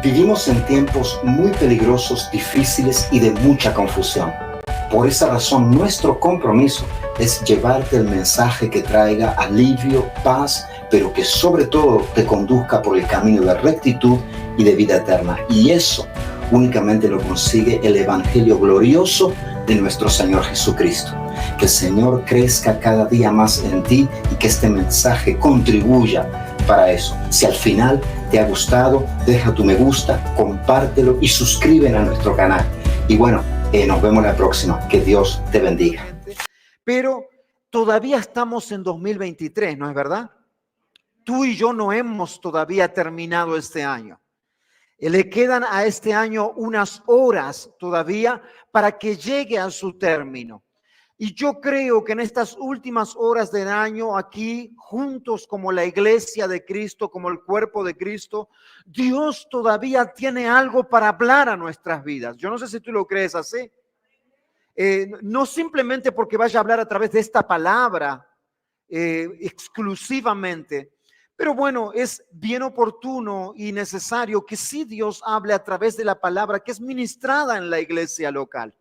Vivimos en tiempos muy peligrosos, difíciles y de mucha confusión. Por esa razón, nuestro compromiso es llevarte el mensaje que traiga alivio, paz, pero que sobre todo te conduzca por el camino de rectitud y de vida eterna. Y eso únicamente lo consigue el Evangelio glorioso de nuestro Señor Jesucristo. Que el Señor crezca cada día más en ti y que este mensaje contribuya para eso. Si al final te ha gustado, deja tu me gusta, compártelo y suscríbete a nuestro canal. Y bueno, nos vemos la próxima. Que Dios te bendiga. Pero todavía estamos en 2023, ¿no es verdad? Tú y yo no hemos todavía terminado este año. Le quedan a este año unas horas todavía para que llegue a su término. Y yo creo que en estas últimas horas del año, aquí juntos como la iglesia de Cristo, como el cuerpo de Cristo, Dios todavía tiene algo para hablar a nuestras vidas. Yo no sé si tú lo crees así. No simplemente porque vaya a hablar a través de esta palabra exclusivamente, pero bueno, es bien oportuno y necesario que sí Dios hable a través de la palabra que es ministrada en la iglesia local.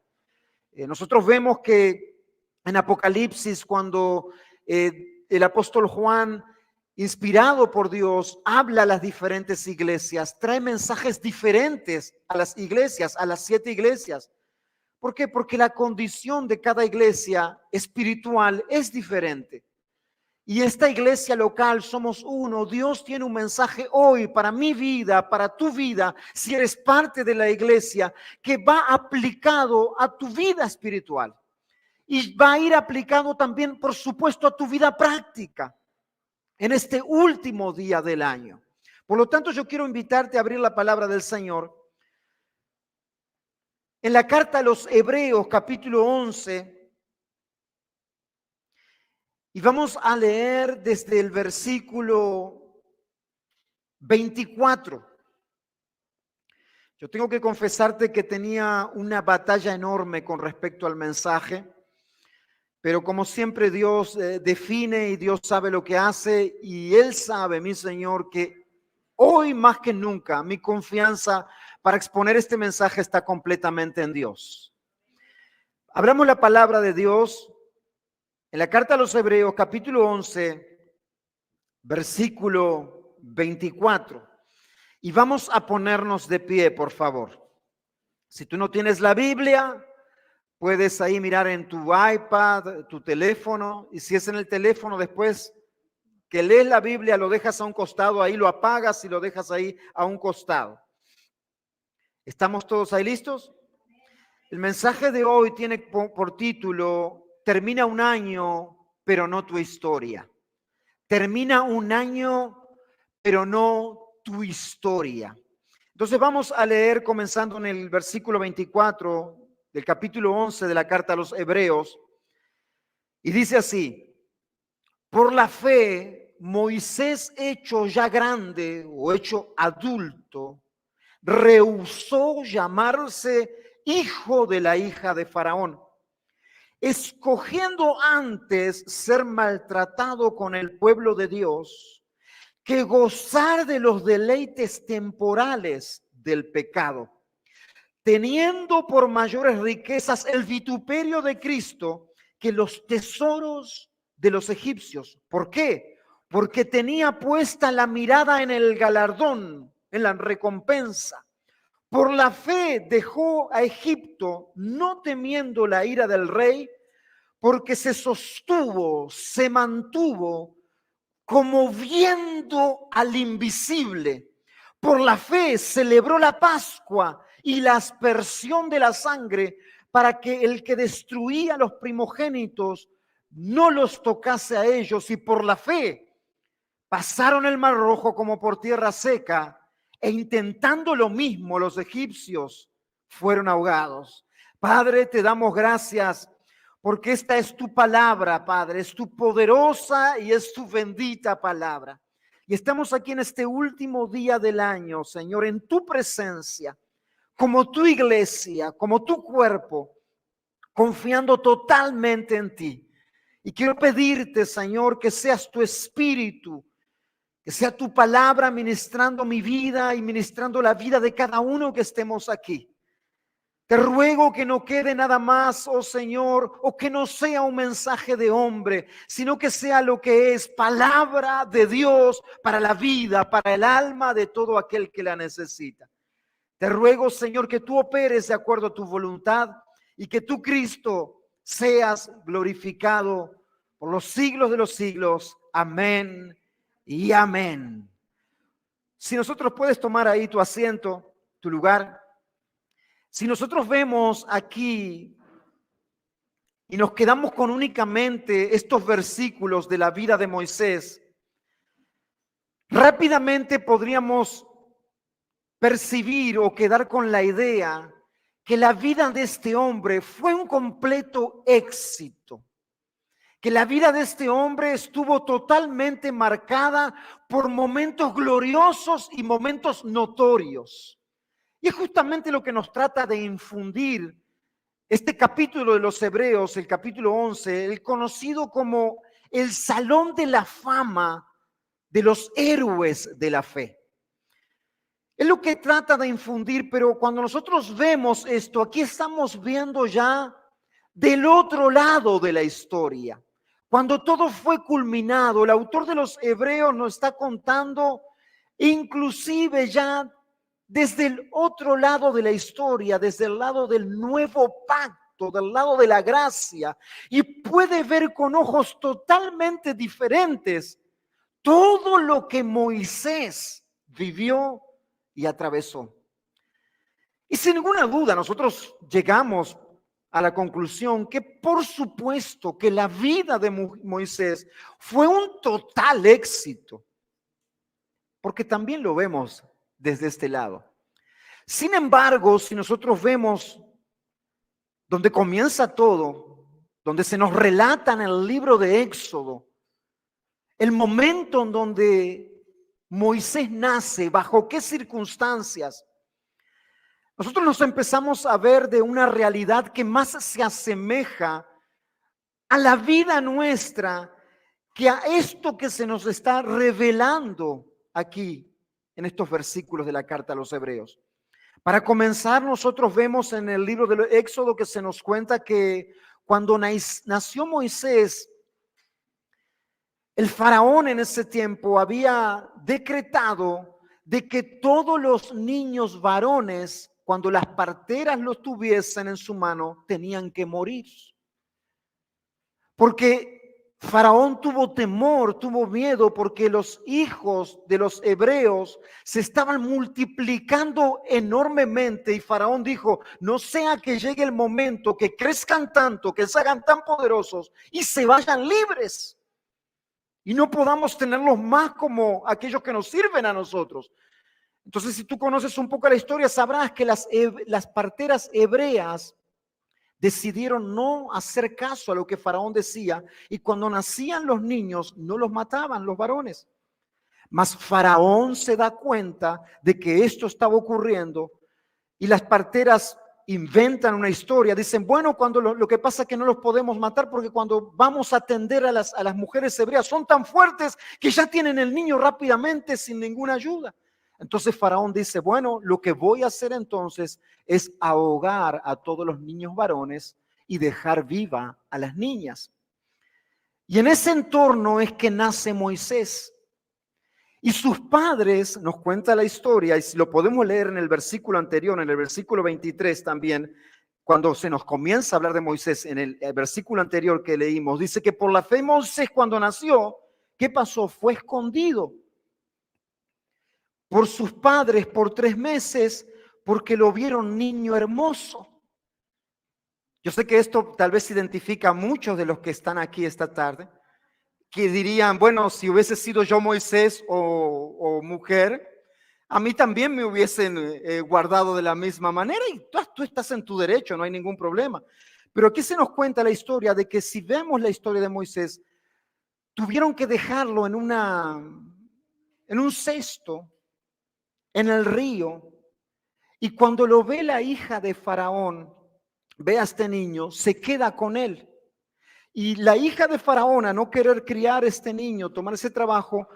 Nosotros vemos que en Apocalipsis, cuando el apóstol Juan, inspirado por Dios, habla a las diferentes iglesias, trae mensajes diferentes a las iglesias, a las 7 iglesias. ¿Por qué? Porque la condición de cada iglesia espiritual es diferente. Y esta iglesia local somos uno. Dios tiene un mensaje hoy para mi vida, para tu vida, si eres parte de la iglesia, que va aplicado a tu vida espiritual. Y va a ir aplicado también, por supuesto, a tu vida práctica en este último día del año. Por lo tanto, yo quiero invitarte a abrir la palabra del Señor en la carta a los Hebreos, capítulo 11. Y vamos a leer desde el versículo 24. Yo tengo que confesarte que tenía una batalla enorme con respecto al mensaje, pero como siempre Dios define y Dios sabe lo que hace, y Él sabe, mi Señor, que hoy más que nunca mi confianza para exponer este mensaje está completamente en Dios. Abramos la palabra de Dios en la carta a los Hebreos, capítulo 11, versículo 24. Y vamos a ponernos de pie, por favor. Si tú no tienes la Biblia, puedes ahí mirar en tu iPad, tu teléfono. Y si es en el teléfono, después que lees la Biblia, lo dejas a un costado, ahí lo apagas y lo dejas ahí a un costado. ¿Estamos todos ahí listos? El mensaje de hoy tiene por título: termina un año, pero no tu historia. Termina un año, pero no tu historia. Entonces vamos a leer comenzando en el versículo 24 del capítulo 11 de la carta a los Hebreos. Y dice así: por la fe, Moisés, hecho ya grande o hecho adulto, rehusó llamarse hijo de la hija de Faraón, escogiendo antes ser maltratado con el pueblo de Dios que gozar de los deleites temporales del pecado, teniendo por mayores riquezas el vituperio de Cristo que los tesoros de los egipcios. ¿Por qué? Porque tenía puesta la mirada en el galardón, en la recompensa. Por la fe dejó a Egipto, no temiendo la ira del rey, porque se sostuvo, se mantuvo como viendo al invisible. Por la fe celebró la Pascua y la aspersión de la sangre, para que el que destruía a los primogénitos no los tocase a ellos. Y por la fe pasaron el Mar Rojo como por tierra seca, e intentando lo mismo los egipcios fueron ahogados. Padre, te damos gracias porque esta es tu palabra, Padre, es tu poderosa y es tu bendita palabra. Y estamos aquí en este último día del año, Señor, en tu presencia, como tu iglesia, como tu cuerpo, confiando totalmente en ti. Y quiero pedirte, Señor, que seas tu espíritu Que sea tu palabra ministrando mi vida y ministrando la vida de cada uno que estemos aquí. Te ruego que no quede nada más, oh Señor, o que no sea un mensaje de hombre, sino que sea lo que es palabra de Dios para la vida, para el alma de todo aquel que la necesita. Te ruego, Señor, que tú operes de acuerdo a tu voluntad y que tú, Cristo, seas glorificado por los siglos de los siglos. Amén y amén. Si nosotros puedes tomar ahí tu asiento, tu lugar. Si nosotros vemos aquí y nos quedamos con únicamente estos versículos de la vida de Moisés, rápidamente podríamos percibir o quedar con la idea que la vida de este hombre fue un completo éxito, que la vida de este hombre estuvo totalmente marcada por momentos gloriosos y momentos notorios. Y es justamente lo que nos trata de infundir este capítulo de los Hebreos, el capítulo 11, el conocido como el Salón de la Fama de los héroes de la fe. Es lo que trata de infundir, pero cuando nosotros vemos esto, aquí estamos viendo ya del otro lado de la historia. Cuando todo fue culminado, el autor de los Hebreos nos está contando inclusive ya desde el otro lado de la historia, desde el lado del nuevo pacto, del lado de la gracia, y puede ver con ojos totalmente diferentes todo lo que Moisés vivió y atravesó. Y sin ninguna duda nosotros llegamos a la conclusión que por supuesto que la vida de Moisés fue un total éxito, porque también lo vemos desde este lado. Sin embargo, si nosotros vemos donde comienza todo, donde se nos relata en el libro de Éxodo, el momento en donde Moisés nace, bajo qué circunstancias, nosotros nos empezamos a ver de una realidad que más se asemeja a la vida nuestra que a esto que se nos está revelando aquí en estos versículos de la carta a los Hebreos. Para comenzar, nosotros vemos en el libro del Éxodo que se nos cuenta que cuando nació Moisés, el faraón en ese tiempo había decretado de que todos los niños varones, cuando las parteras los tuviesen en su mano, tenían que morir. Porque Faraón tuvo temor, tuvo miedo, porque los hijos de los hebreos se estaban multiplicando enormemente y Faraón dijo, no sea que llegue el momento que crezcan tanto, que se hagan tan poderosos y se vayan libres y no podamos tenerlos más como aquellos que nos sirven a nosotros. Entonces, si tú conoces un poco la historia, sabrás que las parteras hebreas decidieron no hacer caso a lo que Faraón decía y cuando nacían los niños no los mataban los varones. Mas Faraón se da cuenta de que esto estaba ocurriendo y las parteras inventan una historia. Dicen, bueno, cuando lo que pasa es que no los podemos matar porque cuando vamos a atender a las mujeres hebreas son tan fuertes que ya tienen el niño rápidamente sin ninguna ayuda. Entonces Faraón dice, bueno, lo que voy a hacer entonces es ahogar a todos los niños varones y dejar viva a las niñas. Y en ese entorno es que nace Moisés. Y sus padres, nos cuenta la historia, y si lo podemos leer en el versículo anterior, en el versículo 23 también, cuando se nos comienza a hablar de Moisés, en el versículo anterior que leímos, dice que por la fe Moisés cuando nació, ¿qué pasó? Fue escondido por sus padres por 3 meses porque lo vieron niño hermoso. Yo sé que esto tal vez identifica a muchos de los que están aquí esta tarde, que dirían, bueno, si hubiese sido yo Moisés o mujer, a mí también me hubiesen guardado de la misma manera y tú estás en tu derecho, no hay ningún problema. Pero aquí se nos cuenta la historia de que si vemos la historia de Moisés, tuvieron que dejarlo en un cesto en el río, y cuando lo ve la hija de Faraón, ve a este niño, se queda con él. Y la hija de Faraón, a no querer criar a este niño, tomar ese trabajo,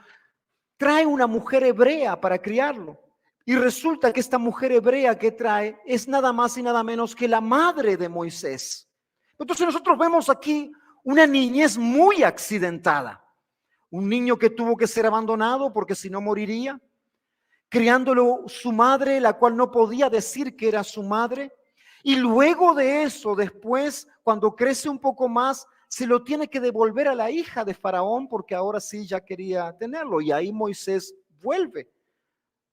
trae una mujer hebrea para criarlo. Y resulta que esta mujer hebrea que trae es nada más y nada menos que la madre de Moisés. Entonces nosotros vemos aquí una niñez muy accidentada. Un niño que tuvo que ser abandonado porque si no moriría. Criándolo su madre, la cual no podía decir que era su madre. Y luego de eso, después, cuando crece un poco más, se lo tiene que devolver a la hija de Faraón porque ahora sí ya quería tenerlo. Y ahí Moisés vuelve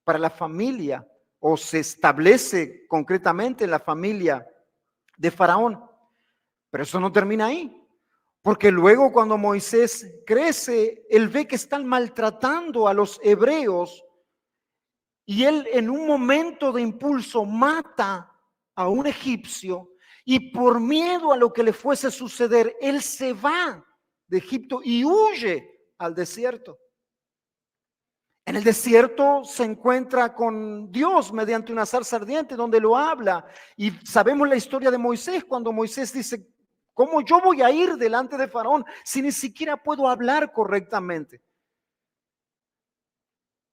para la familia o se establece concretamente en la familia de Faraón. Pero eso no termina ahí. Porque luego cuando Moisés crece, él ve que están maltratando a los hebreos y él en un momento de impulso mata a un egipcio y por miedo a lo que le fuese a suceder, él se va de Egipto y huye al desierto. En el desierto se encuentra con Dios mediante una zarza ardiente donde lo habla y sabemos la historia de Moisés cuando Moisés dice, ¿cómo yo voy a ir delante de Faraón si ni siquiera puedo hablar correctamente?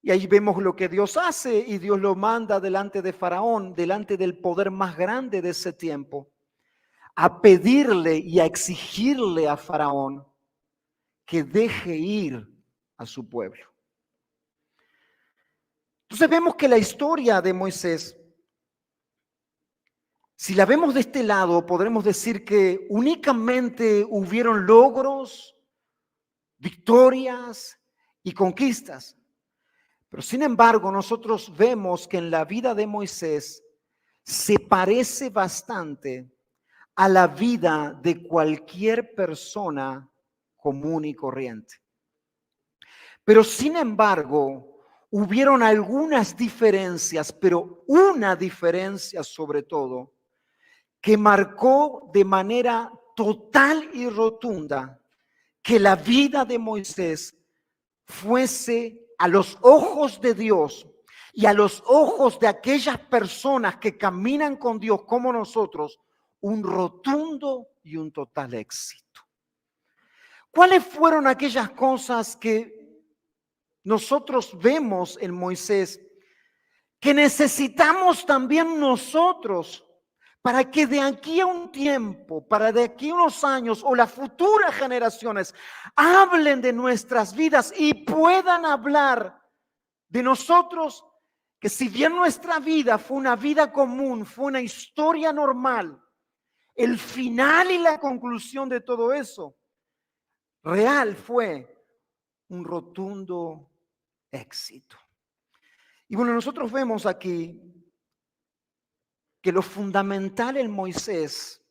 Y ahí vemos lo que Dios hace y Dios lo manda delante de Faraón, delante del poder más grande de ese tiempo, a pedirle y a exigirle a Faraón que deje ir a su pueblo. Entonces vemos que la historia de Moisés, si la vemos de este lado, podremos decir que únicamente hubieron logros, victorias y conquistas. Pero sin embargo, nosotros vemos que en la vida de Moisés se parece bastante a la vida de cualquier persona común y corriente. Pero sin embargo, hubieron algunas diferencias, pero una diferencia sobre todo, que marcó de manera total y rotunda que la vida de Moisés fuese a los ojos de Dios y a los ojos de aquellas personas que caminan con Dios como nosotros, un rotundo y un total éxito. ¿Cuáles fueron aquellas cosas que nosotros vemos en Moisés que necesitamos también nosotros para que de aquí a un tiempo, para de aquí a unos años o las futuras generaciones hablen de nuestras vidas y puedan hablar de nosotros, que si bien nuestra vida fue una vida común, fue una historia normal, el final y la conclusión de todo eso real fue un rotundo éxito? Y bueno, nosotros vemos aquí que lo fundamental en Moisés,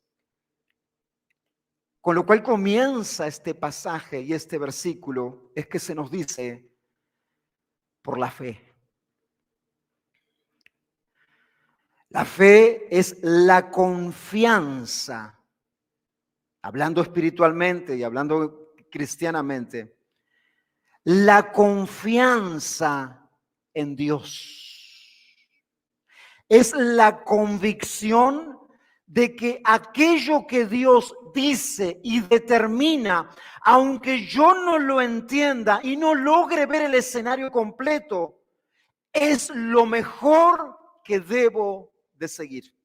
con lo cual comienza este pasaje y este versículo, es que se nos dice por la fe. La fe es la confianza, hablando espiritualmente y hablando cristianamente, la confianza en Dios. Es la convicción de que aquello que Dios dice y determina, aunque yo no lo entienda y no logre ver el escenario completo, es lo mejor que debo de seguir.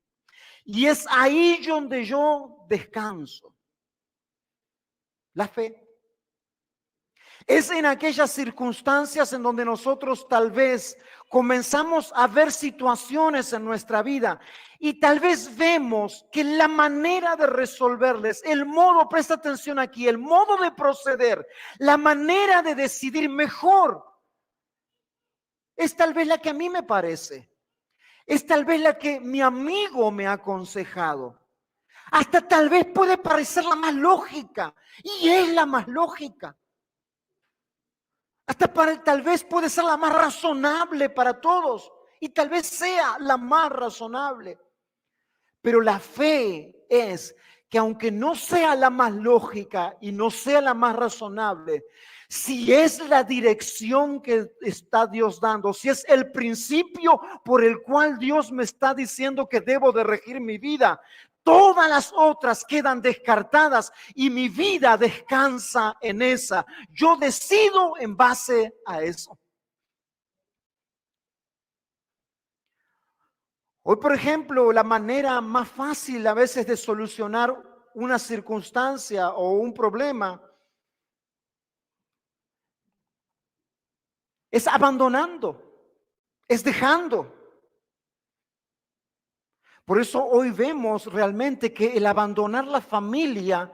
Y es ahí donde yo descanso. La fe. Es en aquellas circunstancias en donde nosotros tal vez comenzamos a ver situaciones en nuestra vida y tal vez vemos que la manera de resolverles, el modo, presta atención aquí, el modo de proceder, la manera de decidir mejor, es tal vez la que a mí me parece, es tal vez la que mi amigo me ha aconsejado, hasta tal vez puede parecer la más lógica y es la más lógica. Hasta tal vez puede ser la más razonable para todos y tal vez sea la más razonable. Pero la fe es que aunque no sea la más lógica y no sea la más razonable, si es la dirección que está Dios dando, si es el principio por el cual Dios me está diciendo que debo de regir mi vida, todas las otras quedan descartadas y mi vida descansa en esa. Yo decido en base a eso. Hoy, por ejemplo, la manera más fácil a veces de solucionar una circunstancia o un problema es abandonando, es dejando. Por eso hoy vemos realmente que el abandonar la familia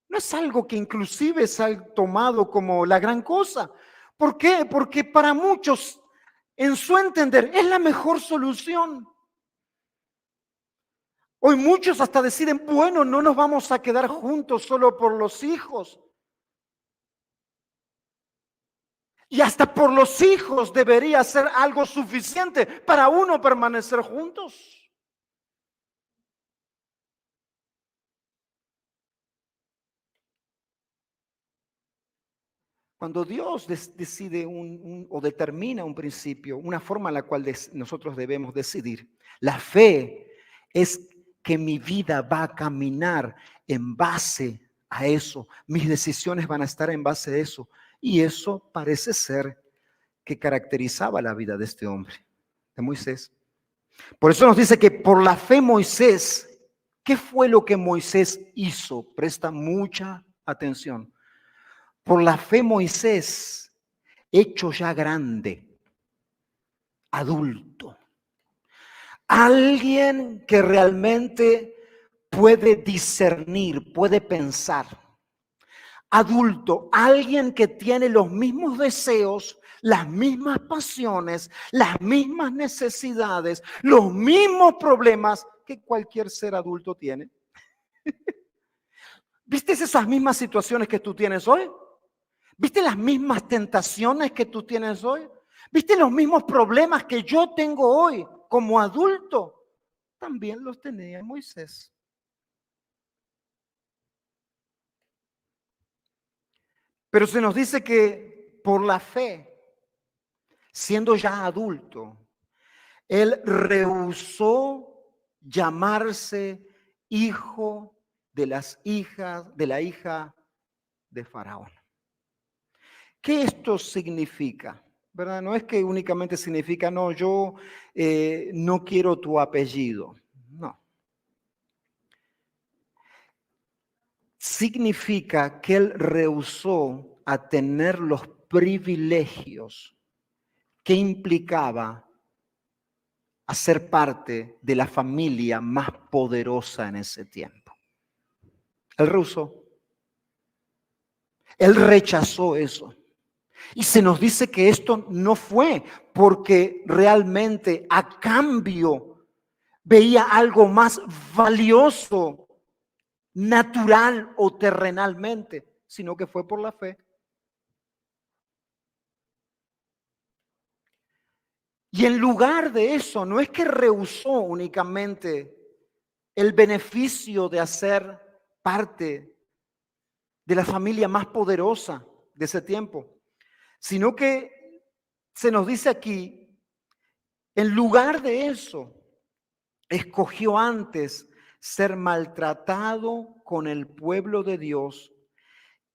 no es algo que inclusive se ha tomado como la gran cosa. ¿Por qué? Porque para muchos, en su entender, es la mejor solución. Hoy muchos hasta deciden, bueno, no nos vamos a quedar juntos solo por los hijos. Y hasta por los hijos debería ser algo suficiente para uno permanecer juntos. Cuando Dios decide o determina un principio, una forma en la cual nosotros debemos decidir, la fe es que mi vida va a caminar en base a eso. Mis decisiones van a estar en base a eso. Y eso parece ser que caracterizaba la vida de este hombre, de Moisés. Por eso nos dice que por la fe Moisés, ¿qué fue lo que Moisés hizo? Presta mucha atención. Por la fe Moisés, hecho ya grande, adulto, alguien que realmente puede discernir, puede pensar, adulto, alguien que tiene los mismos deseos, las mismas pasiones, las mismas necesidades, los mismos problemas que cualquier ser adulto tiene. ¿Viste esas mismas situaciones que tú tienes hoy? ¿Viste las mismas tentaciones que tú tienes hoy? ¿Viste los mismos problemas que yo tengo hoy como adulto? También los tenía Moisés. Pero se nos dice que por la fe, siendo ya adulto, él rehusó llamarse hijo de la hija de Faraón. ¿Qué esto significa? ¿Verdad? No es que únicamente significa, no, yo no quiero tu apellido. No. Significa que él rehusó a tener los privilegios que implicaba a ser parte de la familia más poderosa en ese tiempo. Él rehusó. Él rechazó eso. Y se nos dice que esto no fue porque realmente a cambio veía algo más valioso, natural o terrenalmente, sino que fue por la fe. Y en lugar de eso, no es que rehusó únicamente el beneficio de hacer parte de la familia más poderosa de ese tiempo, sino que se nos dice aquí, en lugar de eso, escogió antes ser maltratado con el pueblo de Dios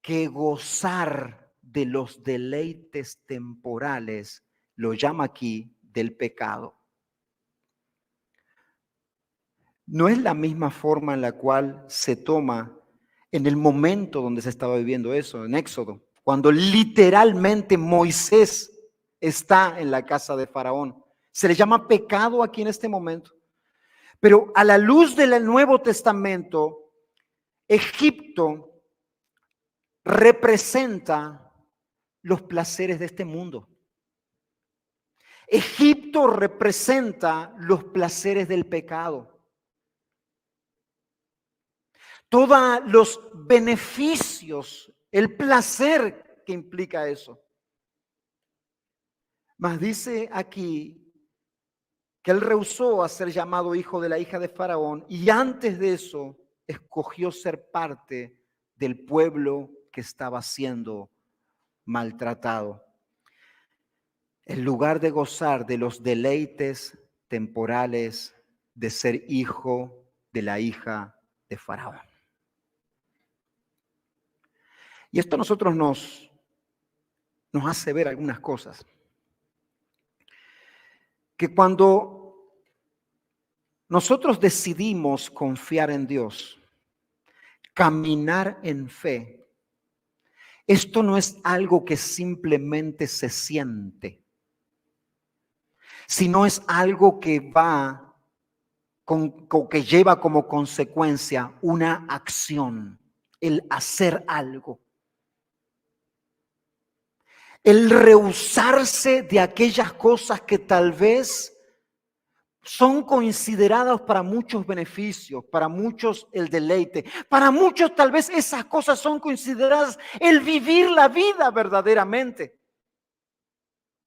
que gozar de los deleites temporales, lo llama aquí, del pecado. No es la misma forma en la cual se toma en el momento donde se estaba viviendo eso, en Éxodo, cuando literalmente Moisés está en la casa de Faraón. Se le llama pecado aquí en este momento. Pero a la luz del Nuevo Testamento, Egipto representa los placeres de este mundo. Egipto representa los placeres del pecado. Todos los beneficios, el placer que implica eso. Mas dice aquí que él rehusó a ser llamado hijo de la hija de Faraón y antes de eso escogió ser parte del pueblo que estaba siendo maltratado. En lugar de gozar de los deleites temporales de ser hijo de la hija de Faraón. Y esto a nosotros nos hace ver algunas cosas. Que cuando nosotros decidimos confiar en Dios, caminar en fe, esto no es algo que simplemente se siente, sino es algo que va que lleva como consecuencia una acción, el hacer algo. El rehusarse de aquellas cosas que tal vez son consideradas para muchos beneficios, para muchos el deleite, para muchos tal vez esas cosas son consideradas el vivir la vida verdaderamente.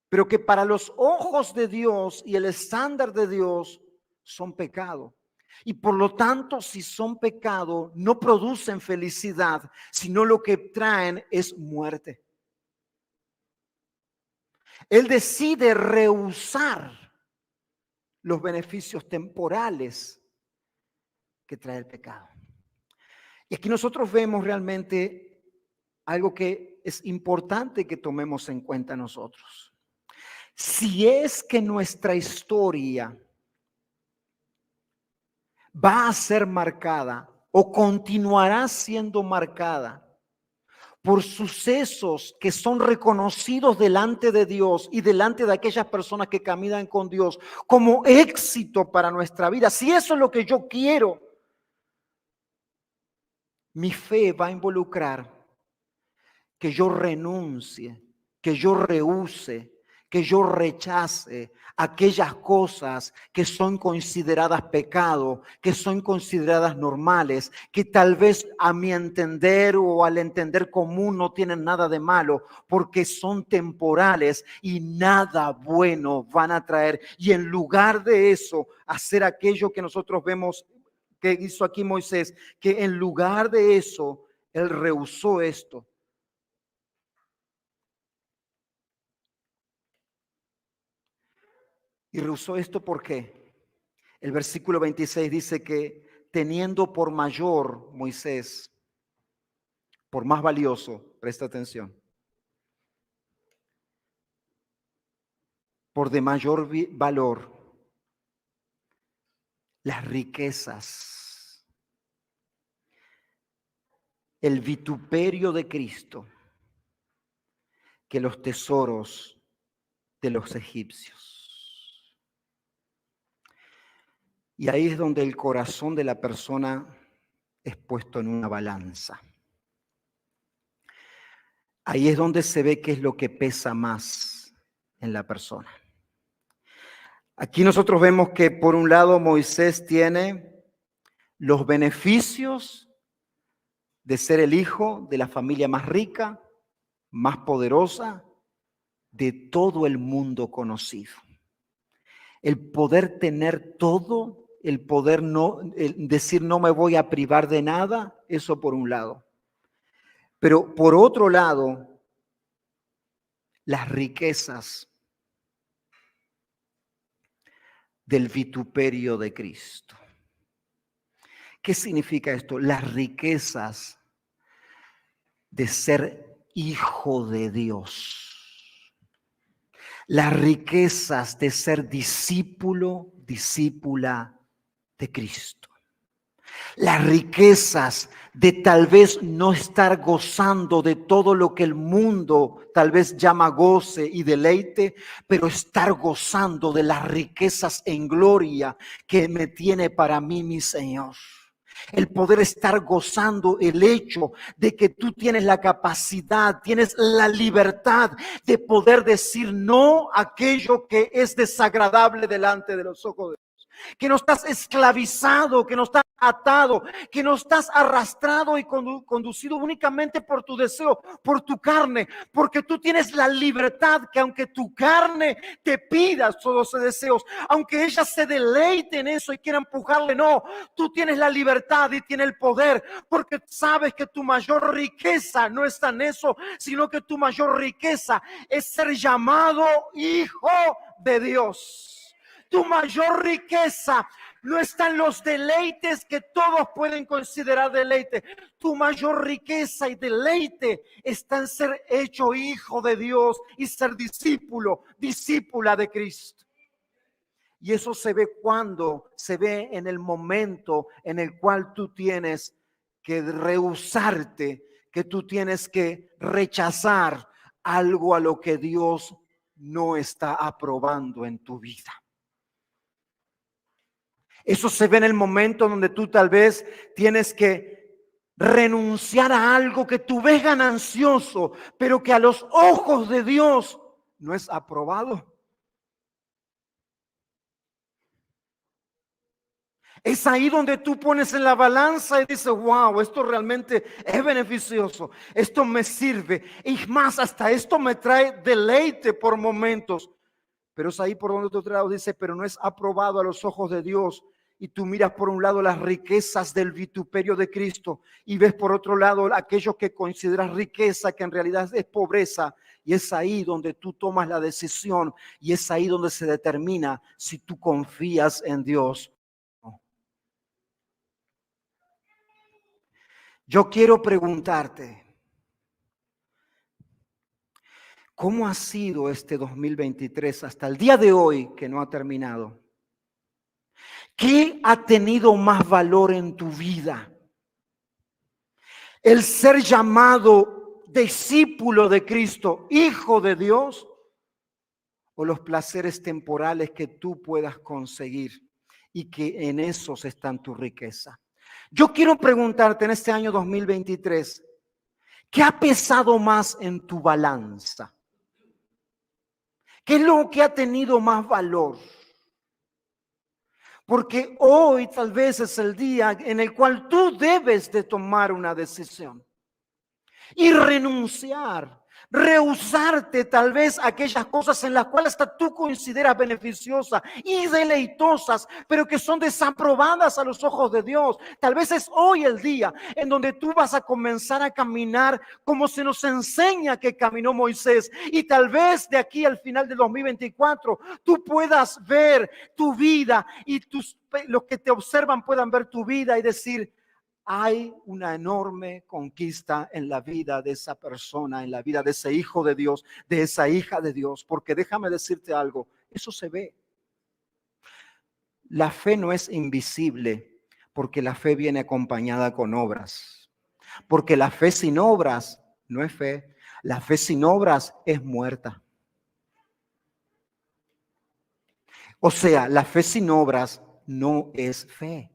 Pero que para los ojos de Dios y el estándar de Dios son pecado. Y por lo tanto, si son pecado, no producen felicidad, sino lo que traen es muerte. Él decide rehusar los beneficios temporales que trae el pecado. Y aquí nosotros vemos realmente algo que es importante que tomemos en cuenta nosotros. Si es que nuestra historia va a ser marcada o continuará siendo marcada por sucesos que son reconocidos delante de Dios y delante de aquellas personas que caminan con Dios como éxito para nuestra vida, si eso es lo que yo quiero, mi fe va a involucrar que yo renuncie, que yo rehúse, que yo rechace aquellas cosas que son consideradas pecado, que son consideradas normales, que tal vez a mi entender o al entender común no tienen nada de malo, porque son temporales y nada bueno van a traer. Y en lugar de eso, hacer aquello que nosotros vemos que hizo aquí Moisés, que en lugar de eso, él rehusó esto. Y rehusó esto porque el versículo 26 dice que teniendo por mayor Moisés, por más valioso, presta atención, por de mayor valor, las riquezas, el vituperio de Cristo, que los tesoros de los egipcios. Y ahí es donde el corazón de la persona es puesto en una balanza. Ahí es donde se ve qué es lo que pesa más en la persona. Aquí nosotros vemos que por un lado Moisés tiene los beneficios de ser el hijo de la familia más rica, más poderosa de todo el mundo conocido. El poder tener todo, el poder decir no me voy a privar de nada, eso por un lado. Pero por otro lado, las riquezas del vituperio de Cristo. ¿Qué significa esto? Las riquezas de ser hijo de Dios. Las riquezas de ser discípulo, discípula de Cristo. Las riquezas de tal vez no estar gozando de todo lo que el mundo tal vez llama goce y deleite, pero estar gozando de las riquezas en gloria que me tiene para mí mi Señor. El poder estar gozando el hecho de que tú tienes la capacidad, tienes la libertad de poder decir no a aquello que es desagradable delante de los ojos de Dios. Que no estás esclavizado, que no estás atado, que no estás arrastrado y conducido únicamente por tu deseo, por tu carne, porque tú tienes la libertad que aunque tu carne te pida todos esos deseos, aunque ella se deleite en eso y quiera empujarle, no, tú tienes la libertad y tienes el poder, porque sabes que tu mayor riqueza no está en eso, sino que tu mayor riqueza es ser llamado hijo de Dios. Tu mayor riqueza no está en los deleites que todos pueden considerar deleite. Tu mayor riqueza y deleite está en ser hecho hijo de Dios y ser discípulo, discípula de Cristo. Y eso se ve cuando, se ve en el momento en el cual tú tienes que rehusarte, que tú tienes que rechazar algo a lo que Dios no está aprobando en tu vida. Eso se ve en el momento donde tú tal vez tienes que renunciar a algo que tú ves ganancioso, pero que a los ojos de Dios no es aprobado. Es ahí donde tú pones en la balanza y dices, wow, esto realmente es beneficioso, esto me sirve. Y más, hasta esto me trae deleite por momentos. Pero es ahí por donde otro lado dice, pero no es aprobado a los ojos de Dios. Y tú miras por un lado las riquezas del vituperio de Cristo y ves por otro lado aquello que consideras riqueza, que en realidad es pobreza. Y es ahí donde tú tomas la decisión y es ahí donde se determina si tú confías en Dios. Yo quiero preguntarte, ¿cómo ha sido este 2023 hasta el día de hoy que no ha terminado? ¿Qué ha tenido más valor en tu vida? ¿El ser llamado discípulo de Cristo, hijo de Dios? ¿O los placeres temporales que tú puedas conseguir y que en esos están tu riqueza? Yo quiero preguntarte en este año 2023, ¿qué ha pesado más en tu balanza? ¿Qué es lo que ha tenido más valor? Porque hoy tal vez es el día en el cual tú debes de tomar una decisión y renunciar, rehusarte tal vez aquellas cosas en las cuales hasta tú consideras beneficiosas y deleitosas, pero que son desaprobadas a los ojos de Dios. Tal vez es hoy el día en donde tú vas a comenzar a caminar como se nos enseña que caminó Moisés, y tal vez de aquí al final del 2024 tú puedas ver tu vida y los que te observan puedan ver tu vida y decir, hay una enorme conquista en la vida de esa persona, en la vida de ese hijo de Dios, de esa hija de Dios, porque déjame decirte algo, eso se ve. La fe no es invisible, porque la fe viene acompañada con obras, porque la fe sin obras no es fe, la fe sin obras es muerta. O sea, la fe sin obras no es fe.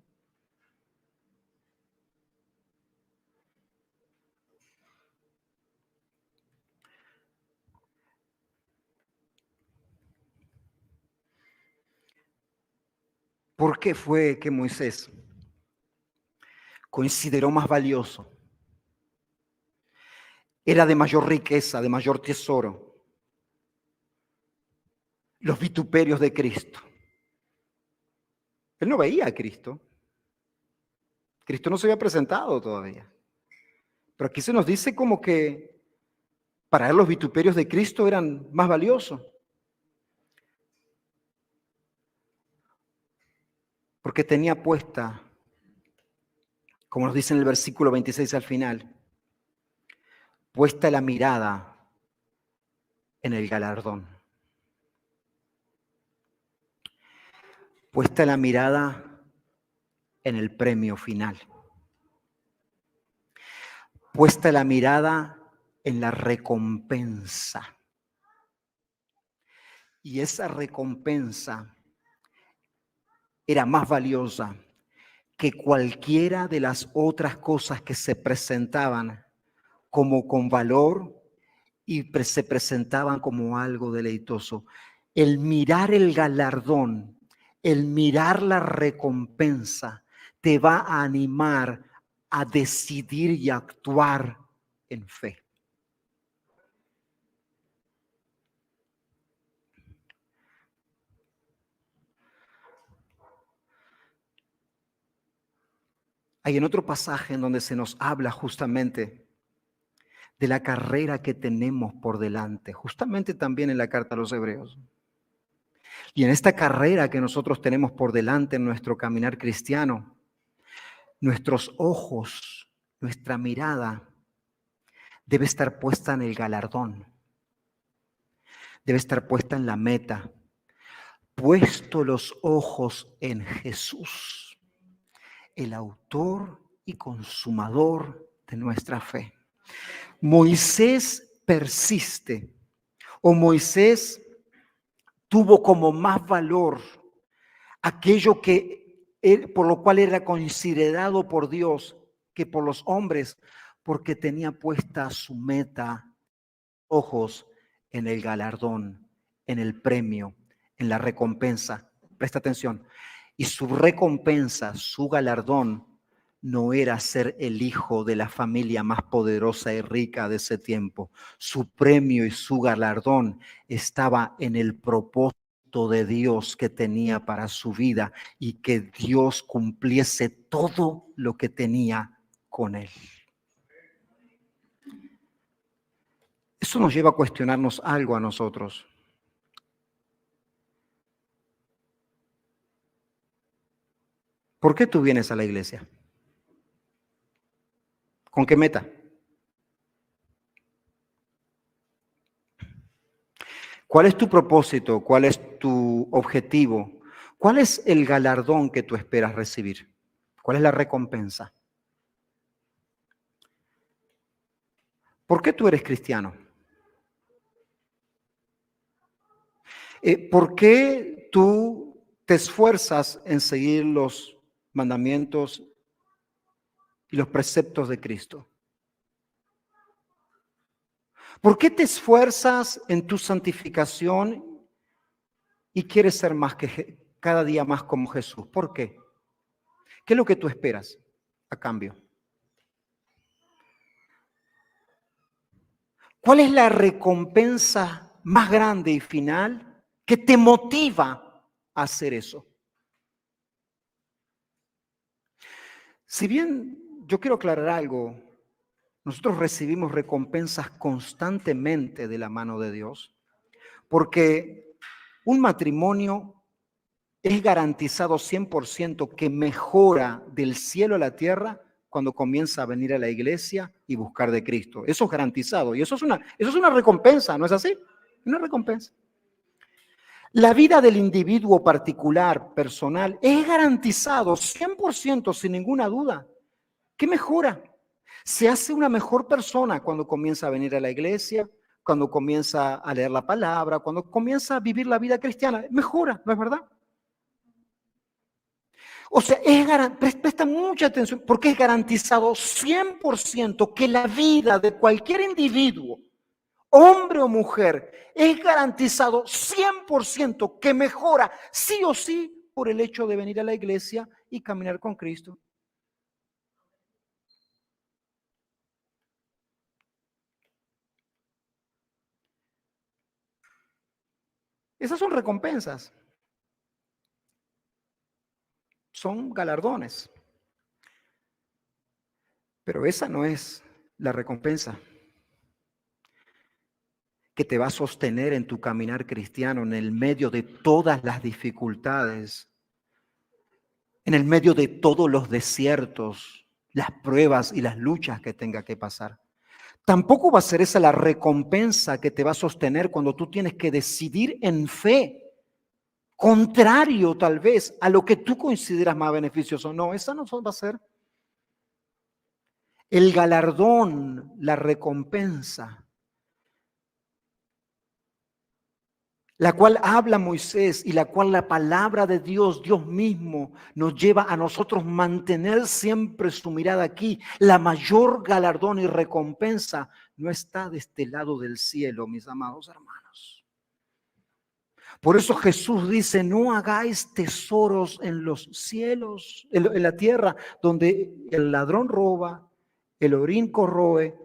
¿Por qué fue que Moisés consideró más valioso? Era de mayor riqueza, de mayor tesoro, los vituperios de Cristo. Él no veía a Cristo. Cristo no se había presentado todavía. Pero aquí se nos dice como que para él los vituperios de Cristo eran más valiosos. Porque tenía puesta, como nos dice en el versículo 26 al final, puesta la mirada en el galardón. Puesta la mirada en el premio final. Puesta la mirada en la recompensa. Y esa recompensa era más valiosa que cualquiera de las otras cosas que se presentaban como con valor y se presentaban como algo deleitoso. El mirar el galardón, el mirar la recompensa, te va a animar a decidir y a actuar en fe. Hay en otro pasaje en donde se nos habla justamente de la carrera que tenemos por delante, justamente también en la carta a los Hebreos. Y en esta carrera que nosotros tenemos por delante en nuestro caminar cristiano, nuestros ojos, nuestra mirada debe estar puesta en el galardón, debe estar puesta en la meta, puesto los ojos en Jesús, el autor y consumador de nuestra fe. Moisés persiste, o Moisés tuvo como más valor aquello por lo cual era considerado por Dios que por los hombres, porque tenía puesta su meta, ojos en el galardón, en el premio, en la recompensa. Presta atención. Y su recompensa, su galardón, no era ser el hijo de la familia más poderosa y rica de ese tiempo. Su premio y su galardón estaba en el propósito de Dios que tenía para su vida y que Dios cumpliese todo lo que tenía con él. Eso nos lleva a cuestionarnos algo a nosotros. ¿Por qué tú vienes a la iglesia? ¿Con qué meta? ¿Cuál es tu propósito? ¿Cuál es tu objetivo? ¿Cuál es el galardón que tú esperas recibir? ¿Cuál es la recompensa? ¿Por qué tú eres cristiano? ¿Por qué tú te esfuerzas en seguir los mandamientos y los preceptos de Cristo? ¿Por qué te esfuerzas en tu santificación y quieres ser cada día más como Jesús? ¿Por qué? ¿Qué es lo que tú esperas a cambio? ¿Cuál es la recompensa más grande y final que te motiva a hacer eso? Si bien yo quiero aclarar algo, nosotros recibimos recompensas constantemente de la mano de Dios, porque un matrimonio es garantizado 100% que mejora del cielo a la tierra cuando comienza a venir a la iglesia y buscar de Cristo. Eso es garantizado y eso es una recompensa, ¿no es así? Una recompensa. La vida del individuo particular, personal, es garantizado 100% sin ninguna duda. ¿Qué mejora? Se hace una mejor persona cuando comienza a venir a la iglesia, cuando comienza a leer la palabra, cuando comienza a vivir la vida cristiana. Mejora, ¿no es verdad? O sea, presta mucha atención porque es garantizado 100% que la vida de cualquier individuo, hombre o mujer, es garantizado 100% que mejora sí o sí por el hecho de venir a la iglesia y caminar con Cristo. Esas son recompensas. Son galardones. Pero esa no es la recompensa que te va a sostener en tu caminar cristiano en el medio de todas las dificultades, en el medio de todos los desiertos, las pruebas y las luchas que tenga que pasar. Tampoco va a ser esa la recompensa que te va a sostener cuando tú tienes que decidir en fe, contrario tal vez a lo que tú consideras más beneficioso. No, esa no va a ser. El galardón, la recompensa, la cual habla Moisés y la cual la palabra de Dios, Dios mismo, nos lleva a nosotros mantener siempre su mirada aquí. La mayor galardón y recompensa no está de este lado del cielo, mis amados hermanos. Por eso Jesús dice, no hagáis tesoros en los cielos, en la tierra, donde el ladrón roba, el orín corroe.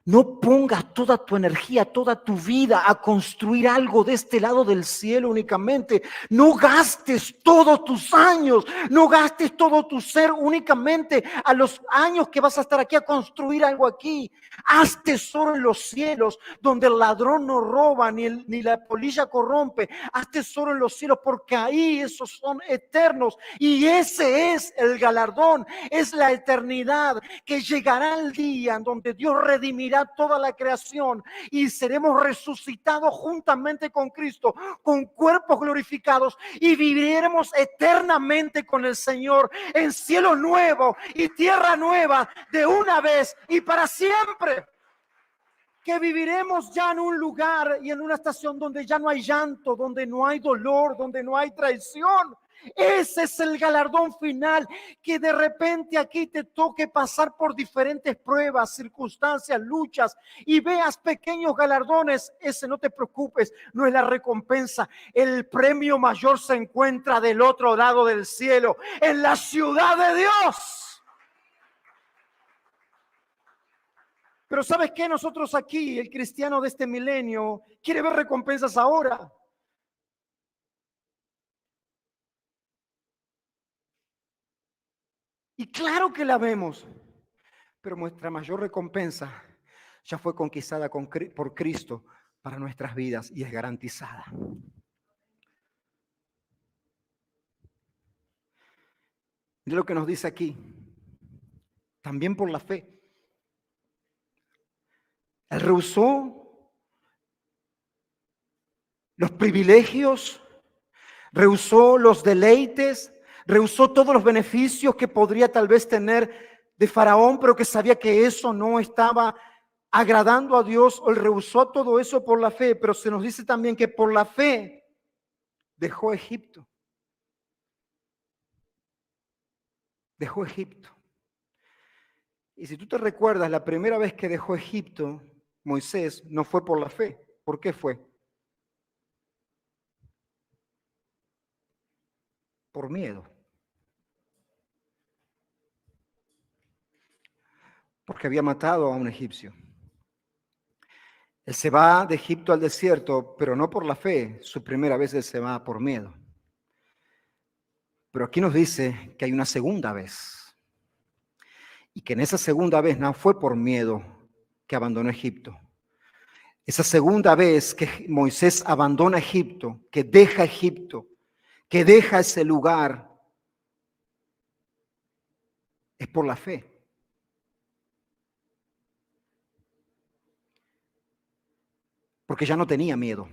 No pongas toda tu energía, toda tu vida a construir algo de este lado del cielo únicamente. No gastes todos tus años, no gastes todo tu ser únicamente a los años que vas a estar aquí a construir algo aquí. Haz tesoro en los cielos, donde el ladrón no roba, ni la polilla corrompe. Haz tesoro en los cielos, porque ahí esos son eternos. Y ese es el galardón, es la eternidad, que llegará el día en donde Dios redimirá reunirá toda la creación y seremos resucitados juntamente con Cristo, con cuerpos glorificados y viviremos eternamente con el Señor en cielo nuevo y tierra nueva de una vez y para siempre. Que viviremos ya en un lugar y en una estación donde ya no hay llanto, donde no hay dolor, donde no hay traición. Ese es el galardón final, que de repente aquí te toque pasar por diferentes pruebas, circunstancias, luchas y veas pequeños galardones. Ese, no te preocupes, no es la recompensa. El premio mayor se encuentra del otro lado del cielo, en la ciudad de Dios. Pero ¿sabes qué? Nosotros aquí, el cristiano de este milenio, quiere ver recompensas ahora. Y claro que la vemos, pero nuestra mayor recompensa ya fue conquistada por Cristo para nuestras vidas y es garantizada. Mira lo que nos dice aquí, también por la fe. Él rehusó los privilegios, rehusó los deleites, rehusó todos los beneficios que podría tal vez tener de Faraón, pero que sabía que eso no estaba agradando a Dios. Él rehusó todo eso por la fe, pero se nos dice también que por la fe dejó Egipto. Dejó Egipto. Y si tú te recuerdas, la primera vez que dejó Egipto, Moisés, no fue por la fe. ¿Por qué fue? Por miedo. Porque había matado a un egipcio. Él se va de Egipto al desierto, pero no por la fe. Su primera vez él se va por miedo. Pero aquí nos dice que hay una segunda vez. Y que en esa segunda vez no fue por miedo que abandonó Egipto. Esa segunda vez que Moisés abandona Egipto, que deja Egipto, que deja ese lugar, es por la fe. Porque ya no tenía miedo.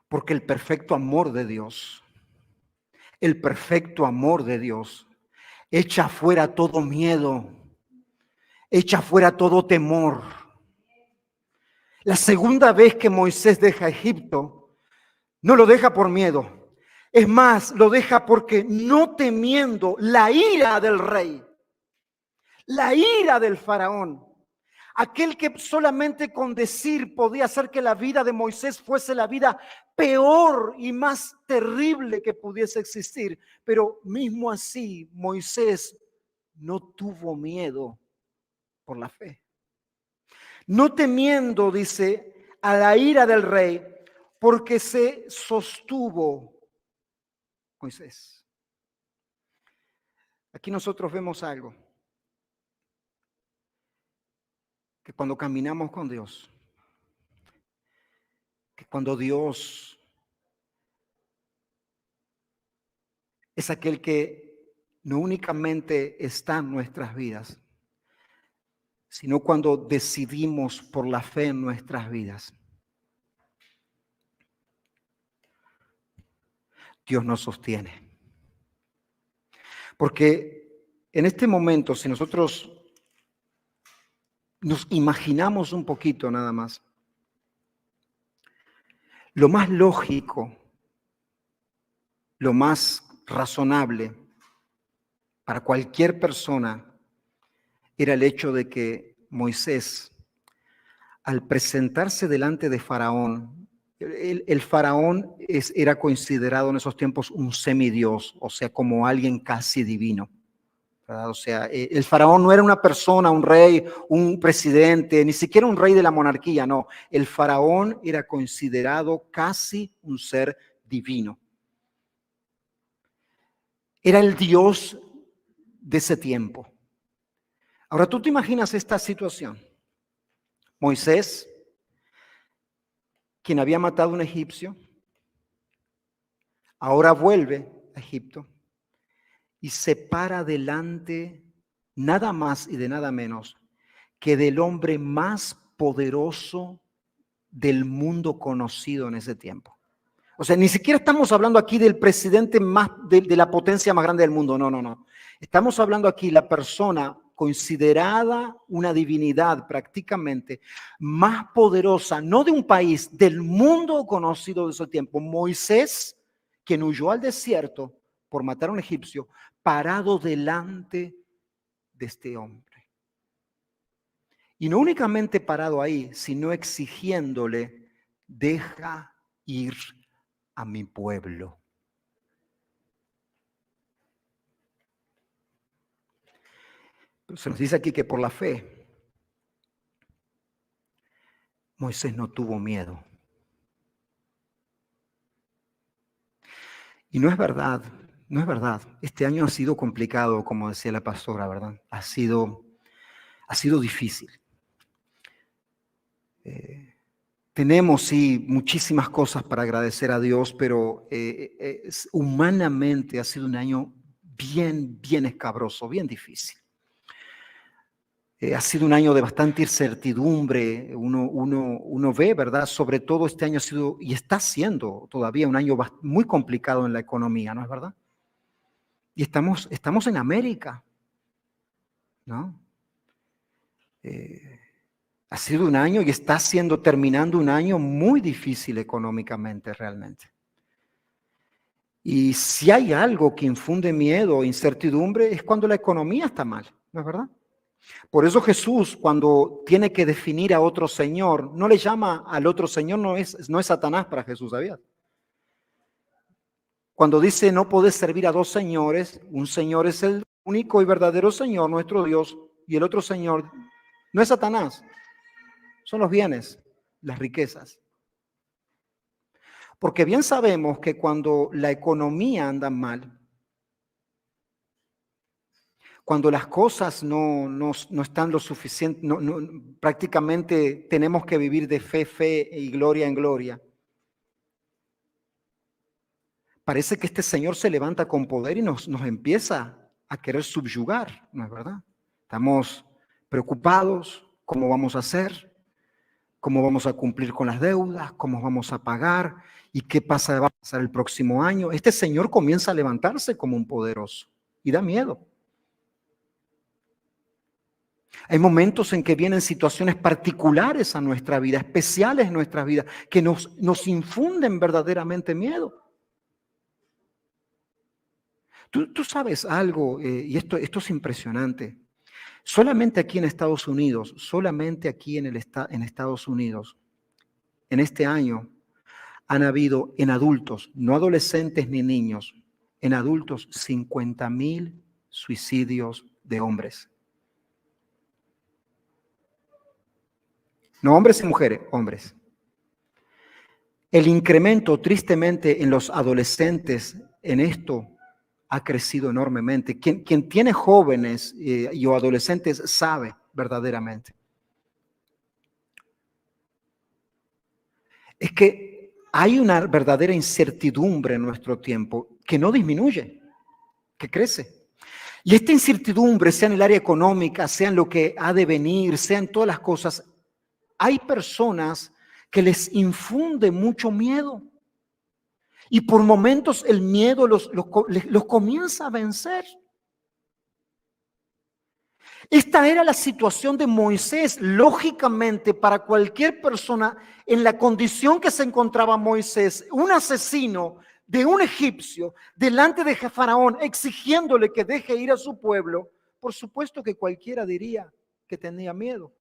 Porque el perfecto amor de Dios, echa fuera todo miedo, echa fuera todo temor. La segunda vez que Moisés deja Egipto, no lo deja por miedo. Es más, lo deja porque no temiendo la ira del rey, la ira del faraón, aquel que solamente con decir podía hacer que la vida de Moisés fuese la vida peor y más terrible que pudiese existir. Pero mismo así, Moisés no tuvo miedo por la fe. No temiendo, dice, a la ira del rey, porque se sostuvo Moisés. Aquí nosotros vemos algo. Que cuando caminamos con Dios, que cuando Dios es aquel que no únicamente está en nuestras vidas, sino cuando decidimos por la fe en nuestras vidas, Dios nos sostiene. Porque en este momento, si nosotros nos imaginamos un poquito nada más, lo más lógico, lo más razonable para cualquier persona era el hecho de que Moisés, al presentarse delante de Faraón, el faraón era considerado en esos tiempos un semidios, o sea, como alguien casi divino, ¿verdad? O sea, el faraón no era una persona, un rey, un presidente, ni siquiera un rey de la monarquía, no. El faraón era considerado casi un ser divino. Era el Dios de ese tiempo. Ahora tú te imaginas esta situación. Moisés, quien había matado a un egipcio, ahora vuelve a Egipto y se para delante nada más y de nada menos que del hombre más poderoso del mundo conocido en ese tiempo. O sea, ni siquiera estamos hablando aquí del presidente más de la potencia más grande del mundo. No, no, no. Estamos hablando aquí la persona considerada una divinidad prácticamente más poderosa, no de un país, del mundo conocido de ese tiempo. Moisés, quien huyó al desierto por matar a un egipcio, parado delante de este hombre. Y no únicamente parado ahí, sino exigiéndole, deja ir a mi pueblo. Pero se nos dice aquí que por la fe, Moisés no tuvo miedo. Y no es verdad, no es verdad. Este año ha sido complicado, como decía la pastora, ¿verdad? Ha sido difícil. Tenemos, sí, muchísimas cosas para agradecer a Dios, pero humanamente ha sido un año bien escabroso, bien difícil. Ha sido un año de bastante incertidumbre. Uno ve, ¿verdad? Sobre todo este año ha sido y está siendo todavía un año muy complicado en la economía, ¿no es verdad? Y estamos en América, ¿no? Ha sido un año y está terminando un año muy difícil económicamente realmente. Y si hay algo que infunde miedo o incertidumbre es cuando la economía está mal, ¿no es verdad? Por eso Jesús, cuando tiene que definir a otro Señor, no le llama al otro Señor, no es Satanás para Jesús, ¿sabías? Cuando dice no podés servir a dos señores, un Señor es el único y verdadero Señor, nuestro Dios, y el otro Señor no es Satanás, son los bienes, las riquezas. Porque bien sabemos que cuando la economía anda mal, cuando las cosas no están lo suficiente, prácticamente tenemos que vivir de fe y gloria en gloria. Parece que este Señor se levanta con poder y nos empieza a querer subyugar, ¿no es verdad? Estamos preocupados, ¿cómo vamos a hacer? ¿Cómo vamos a cumplir con las deudas? ¿Cómo vamos a pagar? ¿Y qué va a pasar el próximo año? Este Señor comienza a levantarse como un poderoso y da miedo. Hay momentos en que vienen situaciones particulares a nuestra vida, especiales en nuestra vida, que nos infunden verdaderamente miedo. Tú sabes algo, y esto es impresionante. Solamente aquí en Estados Unidos, en Estados Unidos, en este año, han habido en adultos, no adolescentes ni niños, en adultos 50,000 suicidios de hombres. No hombres y mujeres, hombres. El incremento, tristemente, en los adolescentes en esto ha crecido enormemente. Quien tiene jóvenes o adolescentes sabe verdaderamente. Es que hay una verdadera incertidumbre en nuestro tiempo que no disminuye, que crece. Y esta incertidumbre, sea en el área económica, sea en lo que ha de venir, sea en todas las cosas, hay personas que les infunde mucho miedo. Y por momentos el miedo los comienza a vencer. Esta era la situación de Moisés. Lógicamente, para cualquier persona en la condición que se encontraba Moisés, un asesino de un egipcio delante de Faraón, exigiéndole que deje ir a su pueblo, por supuesto que cualquiera diría que tenía miedo.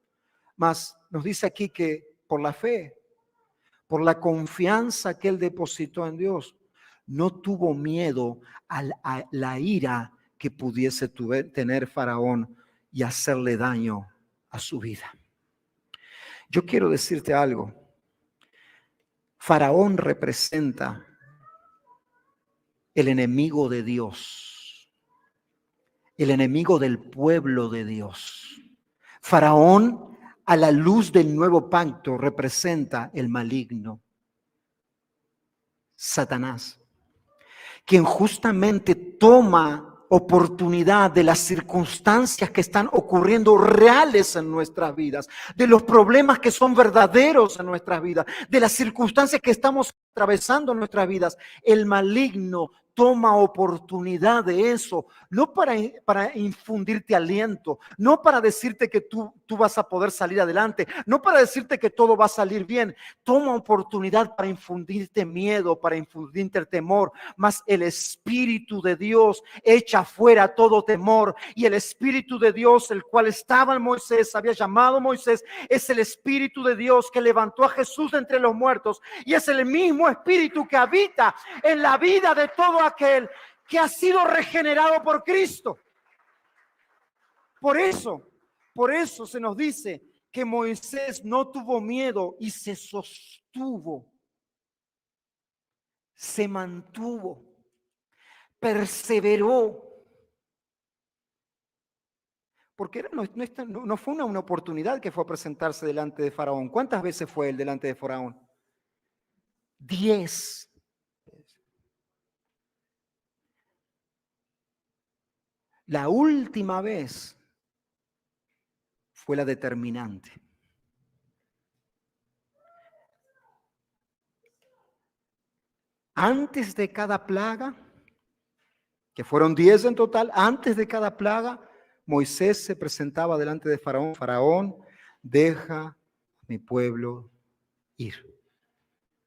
Mas nos dice aquí que por la fe, por la confianza que él depositó en Dios, no tuvo miedo a la ira que pudiese tener Faraón y hacerle daño a su vida. Yo quiero decirte algo. Faraón representa el enemigo de Dios, el enemigo del pueblo de Dios. Faraón, a la luz del nuevo pacto, representa el maligno, Satanás, quien justamente toma oportunidad de las circunstancias que están ocurriendo reales en nuestras vidas, de los problemas que son verdaderos en nuestras vidas, de las circunstancias que estamos atravesando en nuestras vidas. El maligno toma oportunidad de eso, no para infundirte aliento, no para decirte que tú vas a poder salir adelante, no para decirte que todo va a salir bien. Toma oportunidad para infundirte miedo, para infundirte temor, mas el Espíritu de Dios echa fuera todo temor, y el Espíritu de Dios, el cual estaba en Moisés, había llamado a Moisés, es el Espíritu de Dios que levantó a Jesús de entre los muertos, y es el mismo Espíritu que habita en la vida de todo aquel que ha sido regenerado por Cristo. Por eso se nos dice que Moisés no tuvo miedo y se sostuvo, se mantuvo, perseveró. Porque no fue una oportunidad que fue a presentarse delante de Faraón. ¿Cuántas veces fue él delante de Faraón? 10. La última vez fue la determinante. Antes de cada plaga, que fueron 10 en total, antes de cada plaga, Moisés se presentaba delante de Faraón. Faraón, deja a mi pueblo ir.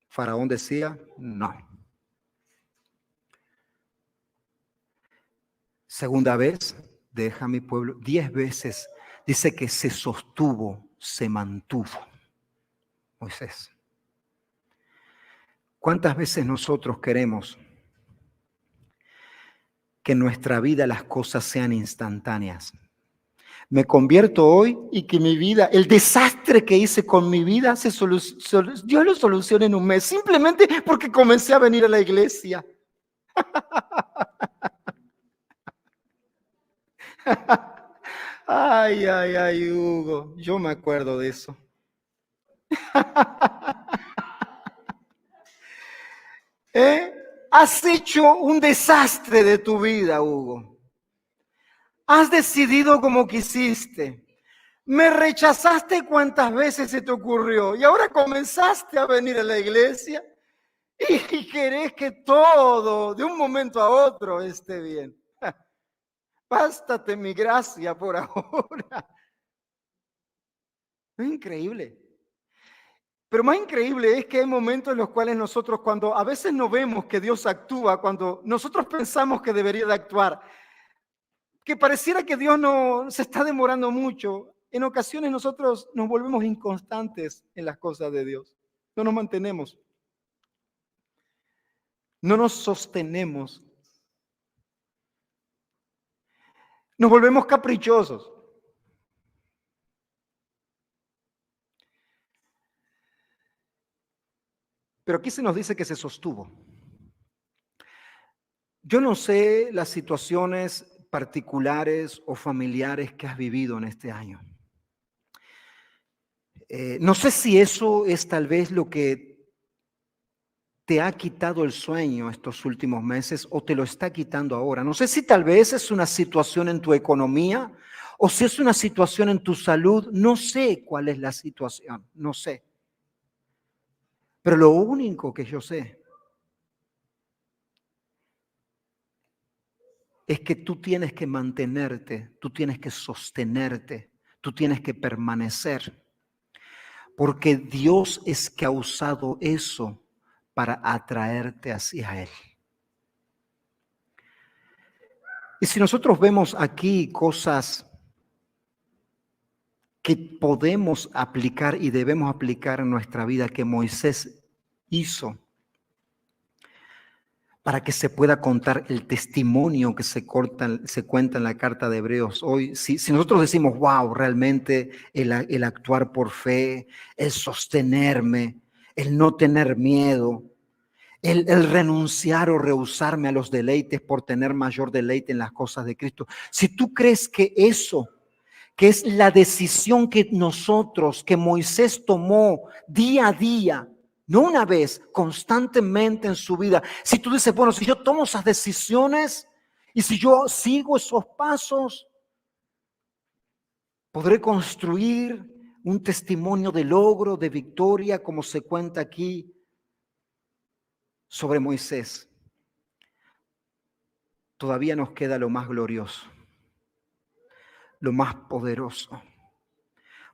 Faraón decía, no. Segunda vez, deja a mi pueblo. 10 veces dice que se sostuvo, se mantuvo Moisés. ¿Cuántas veces nosotros queremos que en nuestra vida las cosas sean instantáneas? Me convierto hoy y que mi vida, el desastre que hice con mi vida, Dios lo soluciona en un mes, simplemente porque comencé a venir a la iglesia. Ay, Hugo, yo me acuerdo de eso. Has hecho un desastre de tu vida, Hugo. Has decidido como quisiste. Me rechazaste cuantas veces se te ocurrió y ahora comenzaste a venir a la iglesia y querés que todo de un momento a otro esté bien. Bástate mi gracia por ahora. Es increíble. Pero más increíble es que hay momentos en los cuales nosotros, cuando a veces no vemos que Dios actúa, cuando nosotros pensamos que debería de actuar, que pareciera que Dios no se está demorando mucho, en ocasiones nosotros nos volvemos inconstantes en las cosas de Dios. No nos mantenemos. No nos sostenemos. Nos volvemos caprichosos. Pero aquí se nos dice que se sostuvo. Yo no sé las situaciones particulares o familiares que has vivido en este año. No sé si eso es tal vez lo que te ha quitado el sueño estos últimos meses o te lo está quitando ahora. No sé si tal vez es una situación en tu economía o si es una situación en tu salud. No sé cuál es la situación, no sé. Pero lo único que yo sé es que tú tienes que mantenerte, tú tienes que sostenerte, tú tienes que permanecer. Porque Dios es que ha usado eso para atraerte hacia Él. Y si nosotros vemos aquí cosas que podemos aplicar y debemos aplicar en nuestra vida que Moisés hizo para que se pueda contar el testimonio que se cuenta en la carta de Hebreos hoy. Si nosotros decimos, wow, realmente el actuar por fe, el sostenerme, el no tener miedo, el renunciar o rehusarme a los deleites por tener mayor deleite en las cosas de Cristo. Si tú crees que eso, que es la decisión que Moisés tomó día a día, no una vez, constantemente en su vida. Si tú dices, bueno, si yo tomo esas decisiones Y si yo sigo esos pasos, podré construir un testimonio de logro, de victoria, como se cuenta aquí sobre Moisés. Todavía nos queda lo más glorioso, lo más poderoso,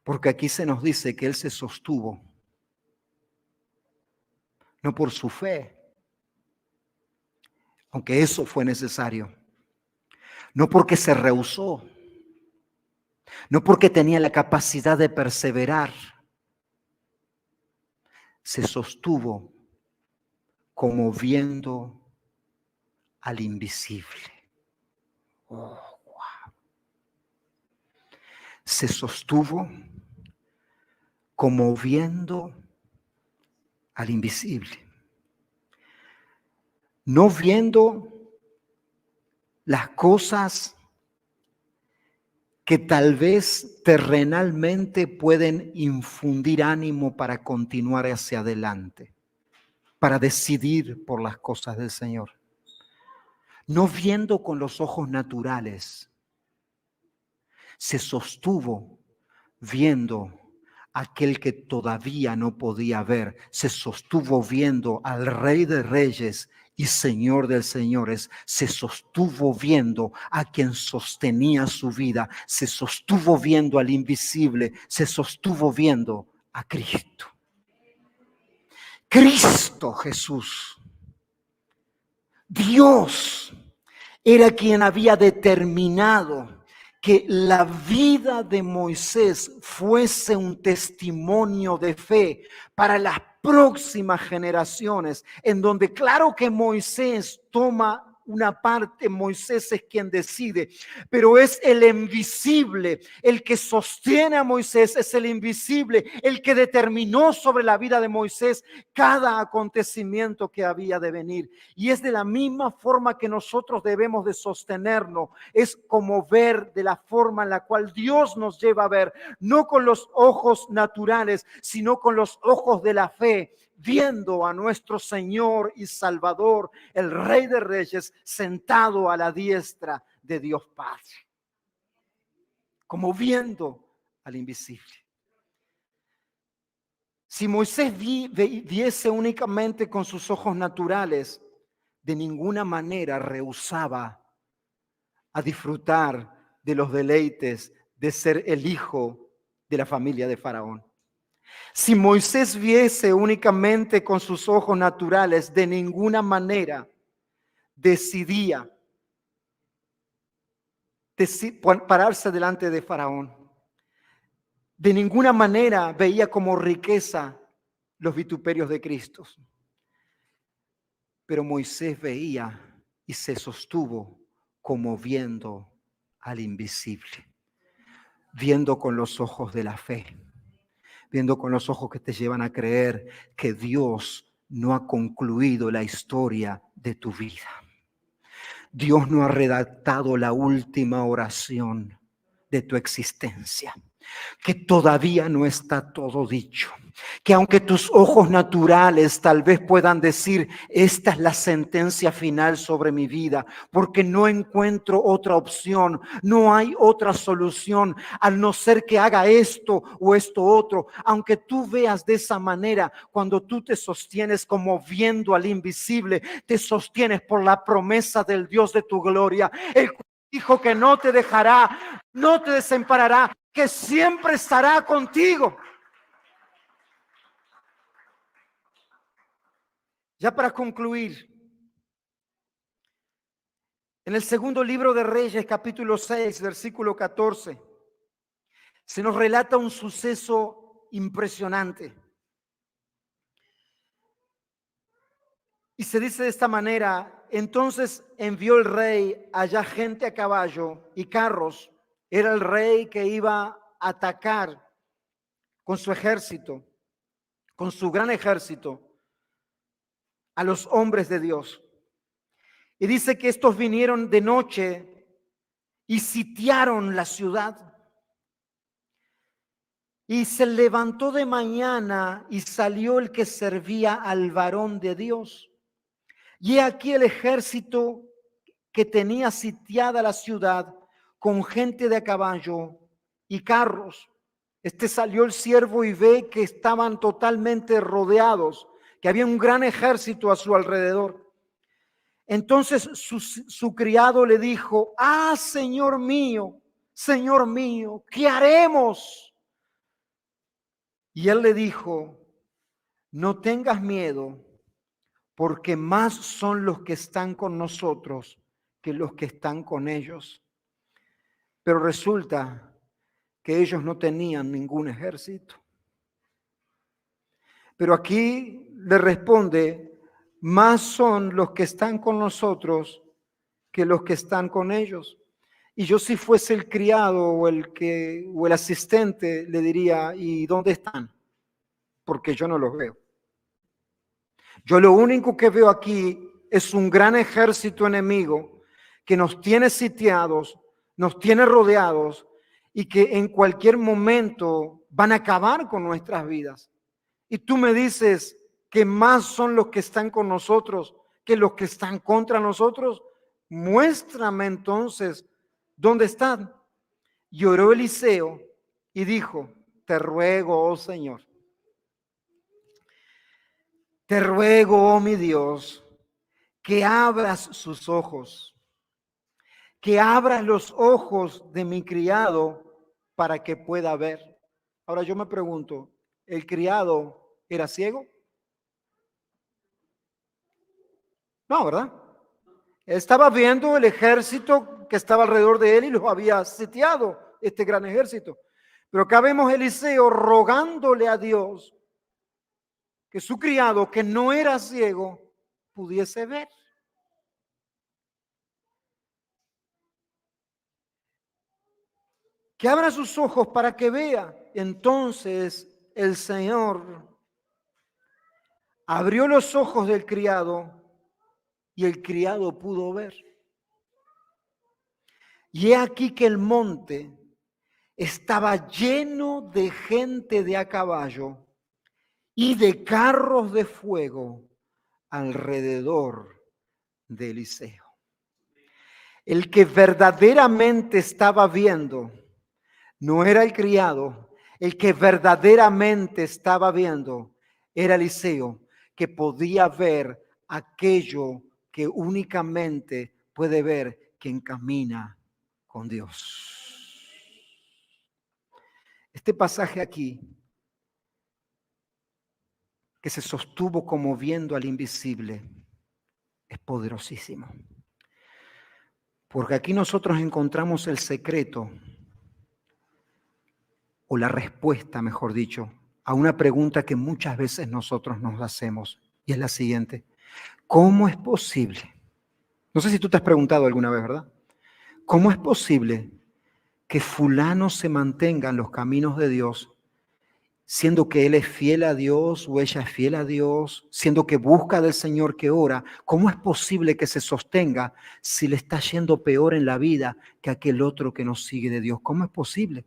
porque aquí se nos dice que él se sostuvo, no por su fe, aunque eso fue necesario, no porque se rehusó, no porque tenía la capacidad de perseverar, se sostuvo como viendo al invisible. Oh, wow. Se sostuvo como viendo al invisible. No viendo las cosas que tal vez terrenalmente pueden infundir ánimo para continuar hacia adelante, para decidir por las cosas del Señor. No viendo con los ojos naturales, se sostuvo viendo aquel que todavía no podía ver, se sostuvo viendo al Rey de Reyes y Señor de Señores, se sostuvo viendo a quien sostenía su vida, se sostuvo viendo al invisible, se sostuvo viendo a Cristo. Cristo Jesús, Dios, era quien había determinado que la vida de Moisés fuese un testimonio de fe para las próximas generaciones, en donde claro que Moisés toma una parte, Moisés es quien decide, pero es el invisible, el que sostiene a Moisés, es el invisible, el que determinó sobre la vida de Moisés cada acontecimiento que había de venir. Y es de la misma forma que nosotros debemos de sostenernos, es como ver de la forma en la cual Dios nos lleva a ver, no con los ojos naturales, sino con los ojos de la fe, viendo a nuestro Señor y Salvador, el Rey de Reyes, sentado a la diestra de Dios Padre, como viendo al invisible. Si Moisés viese únicamente con sus ojos naturales, de ninguna manera rehusaba a disfrutar de los deleites de ser el hijo de la familia de Faraón. Si Moisés viese únicamente con sus ojos naturales, de ninguna manera decidía pararse delante de Faraón. De ninguna manera veía como riqueza los vituperios de Cristo. Pero Moisés veía y se sostuvo como viendo al invisible, viendo con los ojos de la fe, viendo con los ojos que te llevan a creer que Dios no ha concluido la historia de tu vida. Dios no ha redactado la última oración de tu existencia, que todavía no está todo dicho, que aunque tus ojos naturales tal vez puedan decir, esta es la sentencia final sobre mi vida, porque no encuentro otra opción, no hay otra solución, al no ser que haga esto o esto otro, aunque tú veas de esa manera, cuando tú te sostienes como viendo al invisible, te sostienes por la promesa del Dios de tu gloria, el dijo que no te dejará, no te desamparará, que siempre estará contigo. Ya para concluir, en el segundo libro de Reyes, capítulo 6, versículo 14, se nos relata un suceso impresionante. Y se dice de esta manera: entonces envió el rey allá gente a caballo y carros. Era el rey que iba a atacar con su ejército, con su gran ejército, a los hombres de Dios. Y dice que estos vinieron de noche y sitiaron la ciudad. Y se levantó de mañana y salió el que servía al varón de Dios. Y aquí el ejército que tenía sitiada la ciudad con gente de a caballo y carros. Salió el siervo y ve que estaban totalmente rodeados, que había un gran ejército a su alrededor. Entonces su criado le dijo: ah, Señor mío, ¿qué haremos? Y él le dijo: no tengas miedo, porque más son los que están con nosotros que los que están con ellos. Pero resulta que ellos no tenían ningún ejército. Pero aquí le responde: más son los que están con nosotros que los que están con ellos. Y yo, si fuese el criado o el asistente, le diría: ¿y dónde están? Porque yo no los veo. Yo lo único que veo aquí es un gran ejército enemigo que nos tiene sitiados, nos tiene rodeados y que en cualquier momento van a acabar con nuestras vidas. Y tú me dices que más son los que están con nosotros que los que están contra nosotros. Muéstrame entonces dónde están. Y oró Eliseo y dijo: te ruego, oh Señor, te ruego, oh mi Dios, que abras sus ojos, que abras los ojos de mi criado para que pueda ver. Ahora yo me pregunto, ¿el criado era ciego? No, ¿verdad? Estaba viendo el ejército que estaba alrededor de él y los había sitiado, este gran ejército. Pero acá vemos a Eliseo rogándole a Dios que su criado, que no era ciego, pudiese ver. Que abra sus ojos para que vea. Entonces el Señor abrió los ojos del criado y el criado pudo ver. Y he aquí que el monte estaba lleno de gente de a caballo y de carros de fuego alrededor de Eliseo. El que verdaderamente estaba viendo no era el criado, el que verdaderamente estaba viendo era Eliseo, que podía ver aquello que únicamente puede ver quien camina con Dios. Este pasaje aquí, que se sostuvo como viendo al invisible, es poderosísimo. Porque aquí nosotros encontramos el secreto, o la respuesta, mejor dicho, a una pregunta que muchas veces nosotros nos hacemos, y es la siguiente: ¿cómo es posible? No sé si tú te has preguntado alguna vez, ¿verdad? ¿Cómo es posible que fulano se mantenga en los caminos de Dios, siendo que él es fiel a Dios o ella es fiel a Dios, siendo que busca del Señor, que ora? ¿Cómo es posible que se sostenga si le está yendo peor en la vida que aquel otro que no sigue de Dios? ¿Cómo es posible?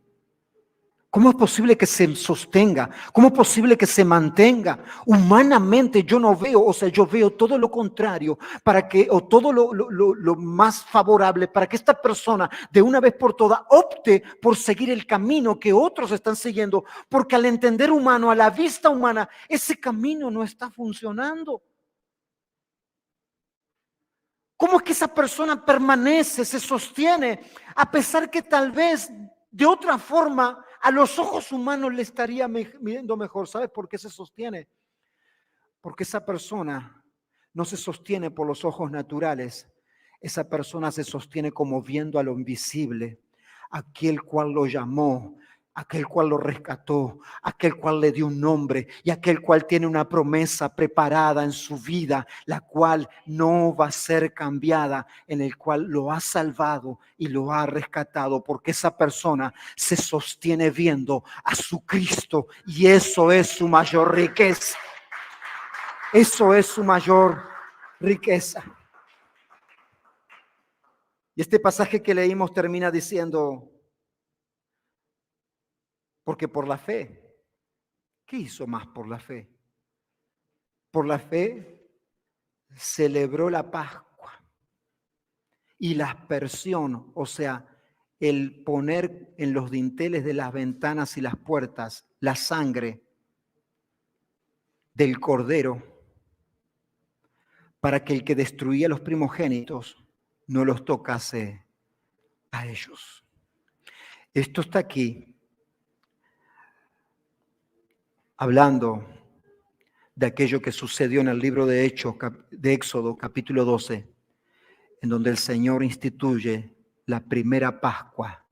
¿Cómo es posible que se sostenga? ¿Cómo es posible que se mantenga? Humanamente yo no veo, o sea, yo veo todo lo contrario para que, o todo lo más favorable para que esta persona de una vez por todas opte por seguir el camino que otros están siguiendo, porque al entender humano, a la vista humana, ese camino no está funcionando. ¿Cómo es que esa persona permanece, se sostiene, a pesar que tal vez de otra forma a los ojos humanos le estaría viendo mejor? ¿Sabes por qué se sostiene? Porque esa persona no se sostiene por los ojos naturales. Esa persona se sostiene como viendo a lo invisible, aquel cual lo llamó, aquel cual lo rescató, aquel cual le dio un nombre y aquel cual tiene una promesa preparada en su vida, la cual no va a ser cambiada, en el cual lo ha salvado y lo ha rescatado, porque esa persona se sostiene viendo a su Cristo y eso es su mayor riqueza. Eso es su mayor riqueza. Y este pasaje que leímos termina diciendo: porque por la fe. ¿Qué hizo más por la fe? Por la fe celebró la Pascua y la aspersión, o sea, el poner en los dinteles de las ventanas y las puertas la sangre del cordero, para que el que destruía los primogénitos no los tocase a ellos. Esto está aquí hablando de aquello que sucedió en el libro de Hechos, de Éxodo, capítulo 12, en donde el Señor instituye la primera Pascua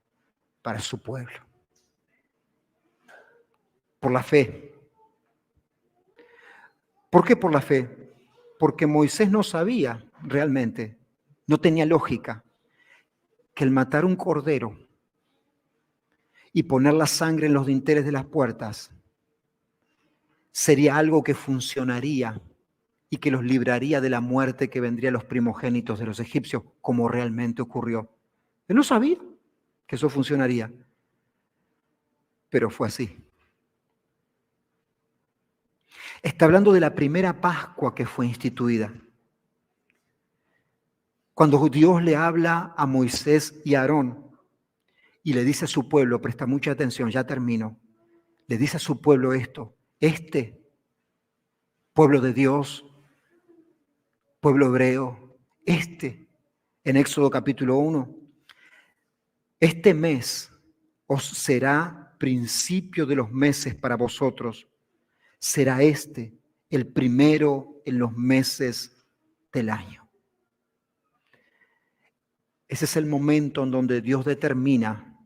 para su pueblo. Por la fe. ¿Por qué por la fe? Porque Moisés no sabía realmente, no tenía lógica, que el matar un cordero y poner la sangre en los dinteles de las puertas sería algo que funcionaría y que los libraría de la muerte que vendría a los primogénitos de los egipcios, como realmente ocurrió. Él no sabía que eso funcionaría, pero fue así. Está hablando de la primera Pascua que fue instituida. Cuando Dios le habla a Moisés y a Aarón y le dice a su pueblo, presta mucha atención, ya termino, le dice a su pueblo esto, este pueblo de Dios, pueblo hebreo, en Éxodo capítulo 1, este mes os será principio de los meses para vosotros, será el primero en los meses del año. Ese es el momento en donde Dios determina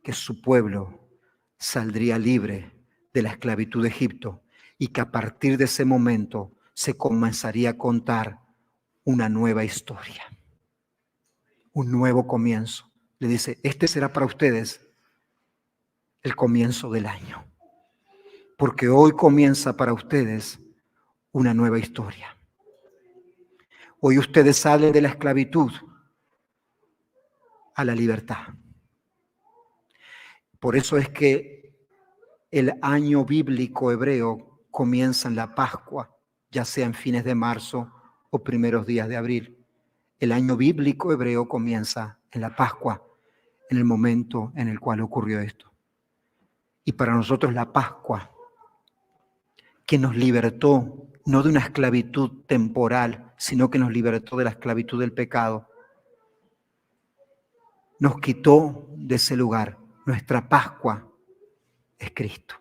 que su pueblo saldría libre de la esclavitud de Egipto y que a partir de ese momento se comenzaría a contar una nueva historia, un nuevo comienzo. Le dice, este será para ustedes el comienzo del año, porque hoy comienza para ustedes una nueva historia. Hoy ustedes salen de la esclavitud a la libertad. Por eso es que el año bíblico hebreo comienza en la Pascua, ya sea en fines de marzo o primeros días de abril. El año bíblico hebreo comienza en la Pascua, en el momento en el cual ocurrió esto. Y para nosotros la Pascua, que nos libertó no de una esclavitud temporal, sino que nos libertó de la esclavitud del pecado, nos quitó de ese lugar. Nuestra Pascua es Cristo.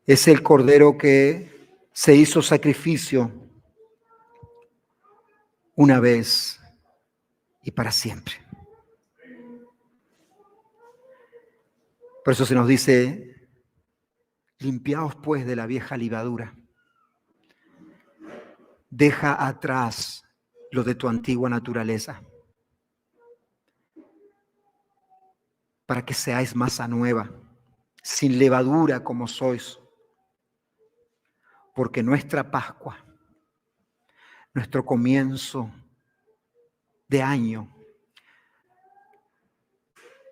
Es el Cordero que se hizo sacrificio una vez y para siempre. Por eso se nos dice, limpiaos pues de la vieja levadura. Deja atrás lo de tu antigua naturaleza, para que seáis masa nueva, sin levadura como sois. Porque nuestra Pascua, nuestro comienzo de año,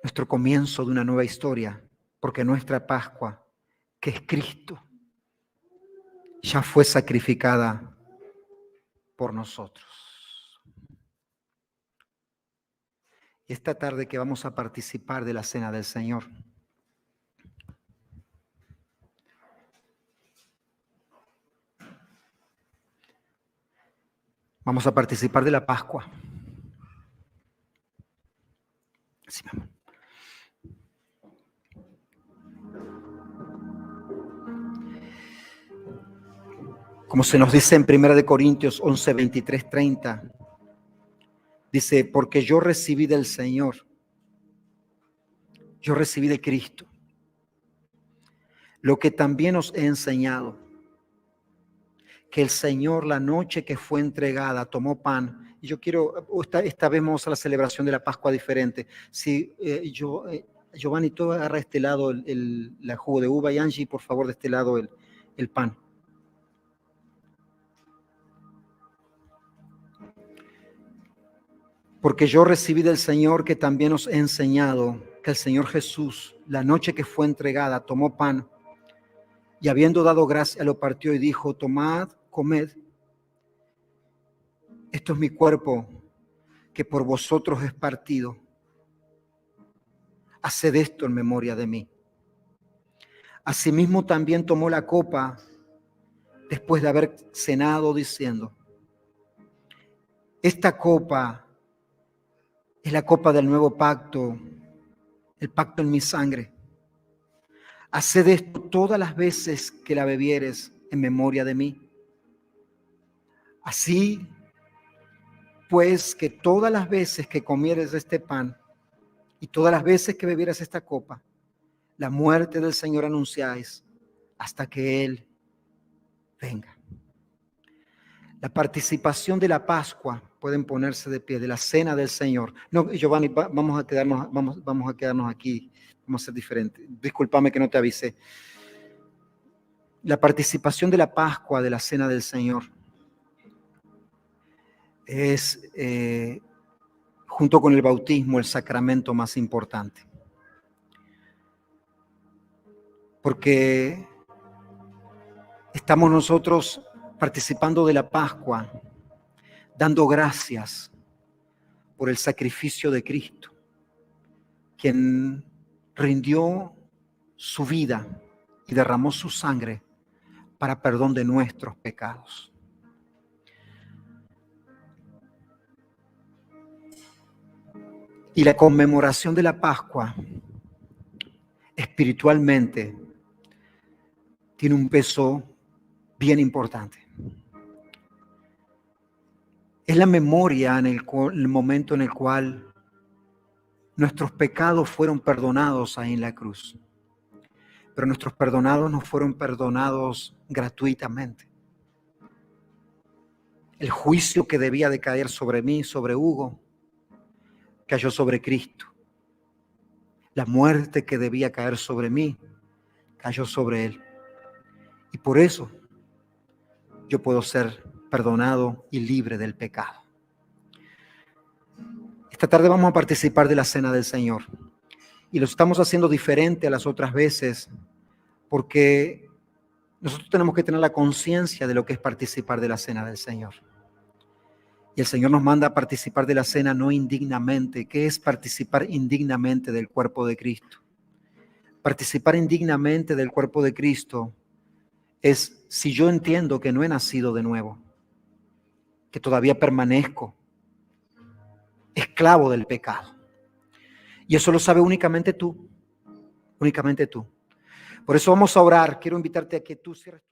nuestro comienzo de una nueva historia, porque nuestra Pascua, que es Cristo, ya fue sacrificada por nosotros. Y esta tarde que vamos a participar de la Cena del Señor, vamos a participar de la Pascua. Sí, mamá. Como se nos dice en 1 Corintios 11, 23, 30, dice, porque yo recibí del Señor, yo recibí de Cristo, lo que también os he enseñado, que el Señor la noche que fue entregada tomó pan. Y yo quiero, esta vez vamos a la celebración de la Pascua diferente. Si Giovanni, tú agarra este lado la jugo de uva y Angie, por favor, de este lado el pan. Porque yo recibí del Señor que también os he enseñado, que el Señor Jesús, la noche que fue entregada, tomó pan y habiendo dado gracia, lo partió y dijo, tomad, comed, Esto es mi cuerpo que por vosotros es partido. Haced esto en memoria de mí. Asimismo también tomó la copa después de haber cenado, diciendo: esta copa es la copa del nuevo pacto, el pacto en mi sangre. Haced esto todas las veces que la bebieres en memoria de mí. Así pues, que todas las veces que comieres este pan y todas las veces que bebieras esta copa, la muerte del Señor anunciáis hasta que Él venga. La participación de la Pascua, pueden ponerse de pie, de la cena del Señor. No, Giovanni, vamos a quedarnos aquí, vamos a ser diferentes. Discúlpame que no te avisé. La participación de la Pascua, de la cena del Señor, es, junto con el bautismo, el sacramento más importante. Porque estamos nosotros participando de la Pascua, dando gracias por el sacrificio de Cristo, quien rindió su vida y derramó su sangre para perdón de nuestros pecados. Y la conmemoración de la Pascua, espiritualmente, tiene un peso bien importante. Es la memoria en el momento en el cual nuestros pecados fueron perdonados ahí en la cruz. Pero nuestros perdonados no fueron perdonados gratuitamente. El juicio que debía de caer sobre mí, sobre Hugo, cayó sobre Cristo. La muerte que debía caer sobre mí, cayó sobre Él. Y por eso yo puedo ser perdonado y libre del pecado. Esta tarde vamos a participar de la cena del Señor. Y lo estamos haciendo diferente a las otras veces porque nosotros tenemos que tener la conciencia de lo que es participar de la cena del Señor. Y el Señor nos manda a participar de la cena no indignamente. ¿Qué es participar indignamente del cuerpo de Cristo? Participar indignamente del cuerpo de Cristo es si yo entiendo que no he nacido de nuevo, que todavía permanezco esclavo del pecado. Y eso lo sabe únicamente tú, únicamente tú. Por eso vamos a orar. Quiero invitarte a que tú cierres